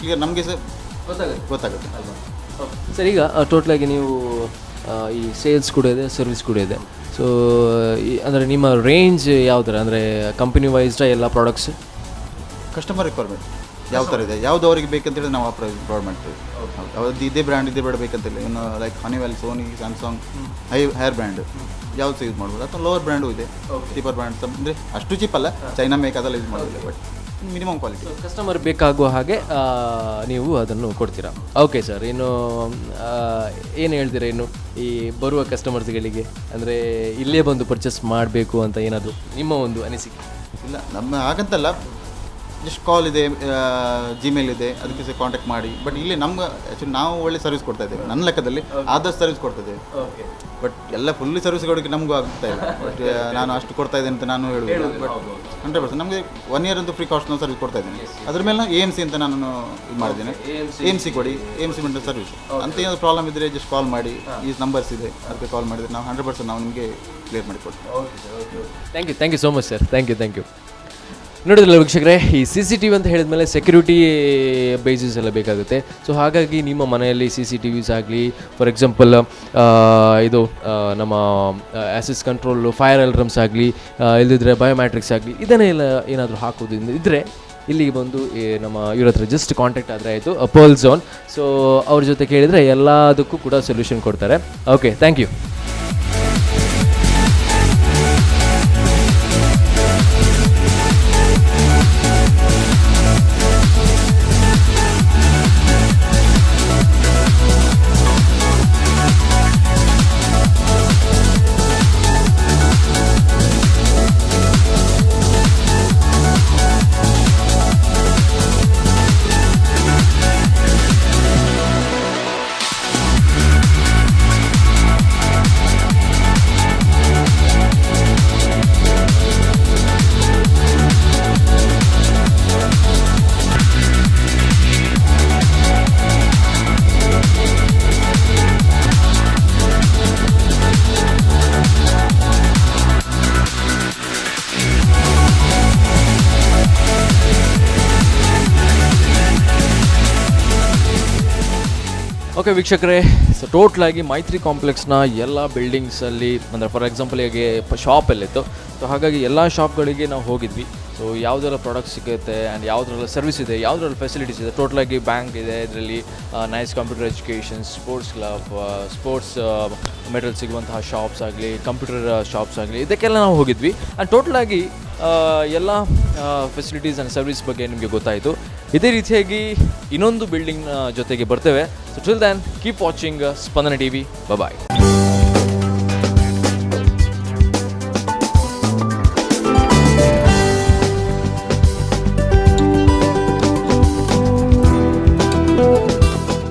ಕ್ಲಿಯರ್ ನಮಗೆ ಸಹ ಗೊತ್ತಾಗುತ್ತೆ. ಸರ್ ಈಗ ಟೋಟಲಾಗಿ ನೀವು ಈ ಸೇಲ್ಸ್ ಕೂಡ ಇದೆ, ಸರ್ವಿಸ್ ಕೂಡ ಇದೆ. ಸೊ ಅಂದರೆ ನಿಮ್ಮ ರೇಂಜ್ ಯಾವ ಥರ, ಅಂದರೆ ಕಂಪನಿ ವೈಸ್ಡ ಎಲ್ಲ ಪ್ರಾಡಕ್ಟ್ಸ್? ಕಸ್ಟಮರ್ ರಿಕ್ವೈರ್ಮೆಂಟ್ ಯಾವ ಥರ ಇದೆ, ಯಾವುದು ಅವರಿಗೆ ಬೇಕಂತೇಳಿ ನಾವು ಪ್ರೊವೈಡ್ ಮಾಡ್ತೀವಿ. ಅವ್ರದ್ದು ಇದೇ ಬ್ರ್ಯಾಂಡ್ ಬೇಕಂತಿಲ್ಲ. ಇನ್ನು like Honeywell, Sony, Samsung, Haier brand ಯಾವ್ದು ಯೂಸ್ ಮಾಡ್ಬೋದು. ಅಥವಾ ಲೋವರ್ ಬ್ರ್ಯಾಂಡು ಇದೆ, ಚೀಪರ್ ಬ್ರ್ಯಾಂಡ್, ಅಂದರೆ ಅಷ್ಟು ಚೀಪ್ ಅಲ್ಲ, ಚೈನಾ ಮೇಕ್ ಅದೆಲ್ಲ ಯೂಸ್ ಮಾಡೋದಿಲ್ಲ, ಬಟ್ ಮಿನಿಮಮ್ ಕ್ವಾಲಿಟಿ. ಕಸ್ಟಮರ್ ಬೇಕಾಗುವ ಹಾಗೆ ನೀವು ಅದನ್ನು ಕೊಡ್ತೀರಾ. ಓಕೆ ಸರ್, ಇನ್ನು ಏನು ಹೇಳ್ತೀರಾ ಇನ್ನು ಈ ಬರುವ ಕಸ್ಟಮರ್ಸ್ಗಳಿಗೆ, ಅಂದರೆ ಇಲ್ಲೇ ಬಂದು ಪರ್ಚೇಸ್ ಮಾಡಬೇಕು ಅಂತ ಏನಾದರೂ ನಿಮ್ಮ ಒಂದು ಅನಿಸಿಕೆ? ಇಲ್ಲ, ನಮ್ಮ ಹಾಗಂತಲ್ಲ, ಜಸ್ಟ್ ಕಾಲ್ ಇದೆ, ಜಿಮೇಲ್ ಇದೆ, ಅದಕ್ಕೆ ಸಹ ಕಾಂಟ್ಯಾಕ್ಟ್ ಮಾಡಿ. ಬಟ್ ಇಲ್ಲಿ ನಮ್ಗೆ ಆ್ಯಕ್ಚುಲಿ ನಾವು ಒಳ್ಳೆ ಸರ್ವಿಸ್ ಕೊಡ್ತಾ ಇದ್ದೇವೆ, ನನ್ನ ಲೆಕ್ಕದಲ್ಲಿ ಆದಷ್ಟು ಸರ್ವಿಸ್ ಕೊಡ್ತಾ ಇದ್ದೇವೆ. ಬಟ್ ಎಲ್ಲ ಫುಲ್ಲಿ ಸರ್ವಿಸ್ ಕೊಡೋಕ್ಕೆ ನಮಗೂ ಆಗ್ತಾ ಇಲ್ಲ. ಬಟ್ ನಾನು ಅಷ್ಟು ಕೊಡ್ತಾ ಇದ್ದೇನೆ ಅಂತ ನಾನು ಹೇಳುವುದು, ಬಟ್ 100% ನಮಗೆ 1 ಇಯರ್ ಅಂತೂ ಫ್ರೀ ಕಾಸ್ಟ್ ನಾವು ಸರ್ವಿಸ್ ಕೊಡ್ತಾ ಇದ್ದೇನೆ. ಅದ್ರ ಮೇಲೆ AMC ಅಂತ ನಾನು ಇದು ಮಾಡಿದ್ದೇನೆ. AMC ಕೊಡಿ, AMC ಮೆಂಟಲ್ ಸರ್ವಿಸ್ ಅಂತ ಏನಾದರೂ ಪ್ರಾಬ್ಲಮ್ ಇದ್ದರೆ ಜಸ್ಟ್ ಕಾಲ್ ಮಾಡಿ, ಈ ನಂಬರ್ಸ್ ಇದೆ, ಅದಕ್ಕೆ ಕಾಲ್ ಮಾಡಿದರೆ ನಾವು 100% ನಾವು ನಿಮಗೆ ಕ್ಲಿಯರ್ ಮಾಡಿ ಕೊಡ್ತೀವಿ. Thank you so much sir. Thank you. ನೋಡಿದ್ರಲ್ಲ ವೀಕ್ಷಕರೇ, ಈ CCTV ಅಂತ ಹೇಳಿದ್ಮೇಲೆ ಸೆಕ್ಯೂರಿಟಿ ಬೇಸಿಸ್ ಎಲ್ಲ ಬೇಕಾಗುತ್ತೆ. ಸೊ ಹಾಗಾಗಿ ನಿಮ್ಮ ಮನೆಯಲ್ಲಿ CCTVs ಆಗಲಿ, ಫಾರ್ ಎಕ್ಸಾಂಪಲ್ ಇದು ನಮ್ಮ ಆ್ಯಸೆಸ್ ಕಂಟ್ರೋಲು, ಫೈರ್ ಅಲಾರ್ಮ್ಸ್ ಆಗಲಿ, ಇಲ್ಲದಿದ್ದರೆ ಬಯೋಮ್ಯಾಟ್ರಿಕ್ಸ್ ಆಗಲಿ, ಇದನ್ನೆಲ್ಲ ಏನಾದರೂ ಹಾಕೋದ್ರಿಂದ ಇದ್ದರೆ ಇಲ್ಲಿಗೆ ಬಂದು ನಮ್ಮ ಇವ್ರ ಹತ್ರ ಜಸ್ಟ್ ಕಾಂಟ್ಯಾಕ್ಟ್ ಆದರೆ ಆಯಿತು, ಪರ್ಲ್ ಝೋನ್. ಸೊ ಅವ್ರ ಜೊತೆ ಕೇಳಿದರೆ ಎಲ್ಲದಕ್ಕೂ ಕೂಡ ಸೊಲ್ಯೂಷನ್ ಕೊಡ್ತಾರೆ. Okay, thank you. ಓಕೆ ವೀಕ್ಷಕರೇ, ಸೊ ಟೋಟ್ಲಾಗಿ ಮೈತ್ರಿ ಕಾಂಪ್ಲೆಕ್ಸ್ನ ಎಲ್ಲ ಬಿಲ್ಡಿಂಗ್ಸಲ್ಲಿ, ಅಂದರೆ ಫಾರ್ ಎಕ್ಸಾಂಪಲ್ ಹೇಗೆ ಶಾಪ್ ಎಲ್ಲಿತ್ತು, ಸೊ ಹಾಗಾಗಿ ಎಲ್ಲ ಶಾಪ್ಗಳಿಗೆ ನಾವು ಹೋಗಿದ್ವಿ. ಸೊ ಯಾವುದೆಲ್ಲ ಪ್ರಾಡಕ್ಟ್ ಸಿಗುತ್ತೆ ಆ್ಯಂಡ್ ಯಾವುದ್ರೆಲ್ಲ ಸರ್ವಿಸ್ ಇದೆ, ಯಾವುದ್ರೆಲ್ಲ ಫೆಸಿಲಿಟೀಸ್ ಇದೆ. ಟೋಟಲಾಗಿ ಬ್ಯಾಂಕ್ ಇದೆ, ಇದರಲ್ಲಿ nice computer education, sports club, sports material ಸಿಗುವಂತಹ ಶಾಪ್ಸ್ ಆಗಲಿ, ಕಂಪ್ಯೂಟರ್ ಶಾಪ್ಸ್ ಆಗಲಿ, ಇದಕ್ಕೆಲ್ಲ ನಾವು ಹೋಗಿದ್ವಿ. ಆ್ಯಂಡ್ ಟೋಟಲಾಗಿ ಎಲ್ಲ ಫೆಸಿಲಿಟೀಸ್ ಆ್ಯಂಡ್ ಸರ್ವಿಸ್ ಬಗ್ಗೆ ನಿಮಗೆ ಗೊತ್ತಾಯಿತು. ಇದೇ ರೀತಿಯಾಗಿ ಇನ್ನೊಂದು ಬಿಲ್ಡಿಂಗ್ನ ಜೊತೆಗೆ ಬರ್ತೇವೆ. So till then keep watching Spandana TV. ಬಾಯ್.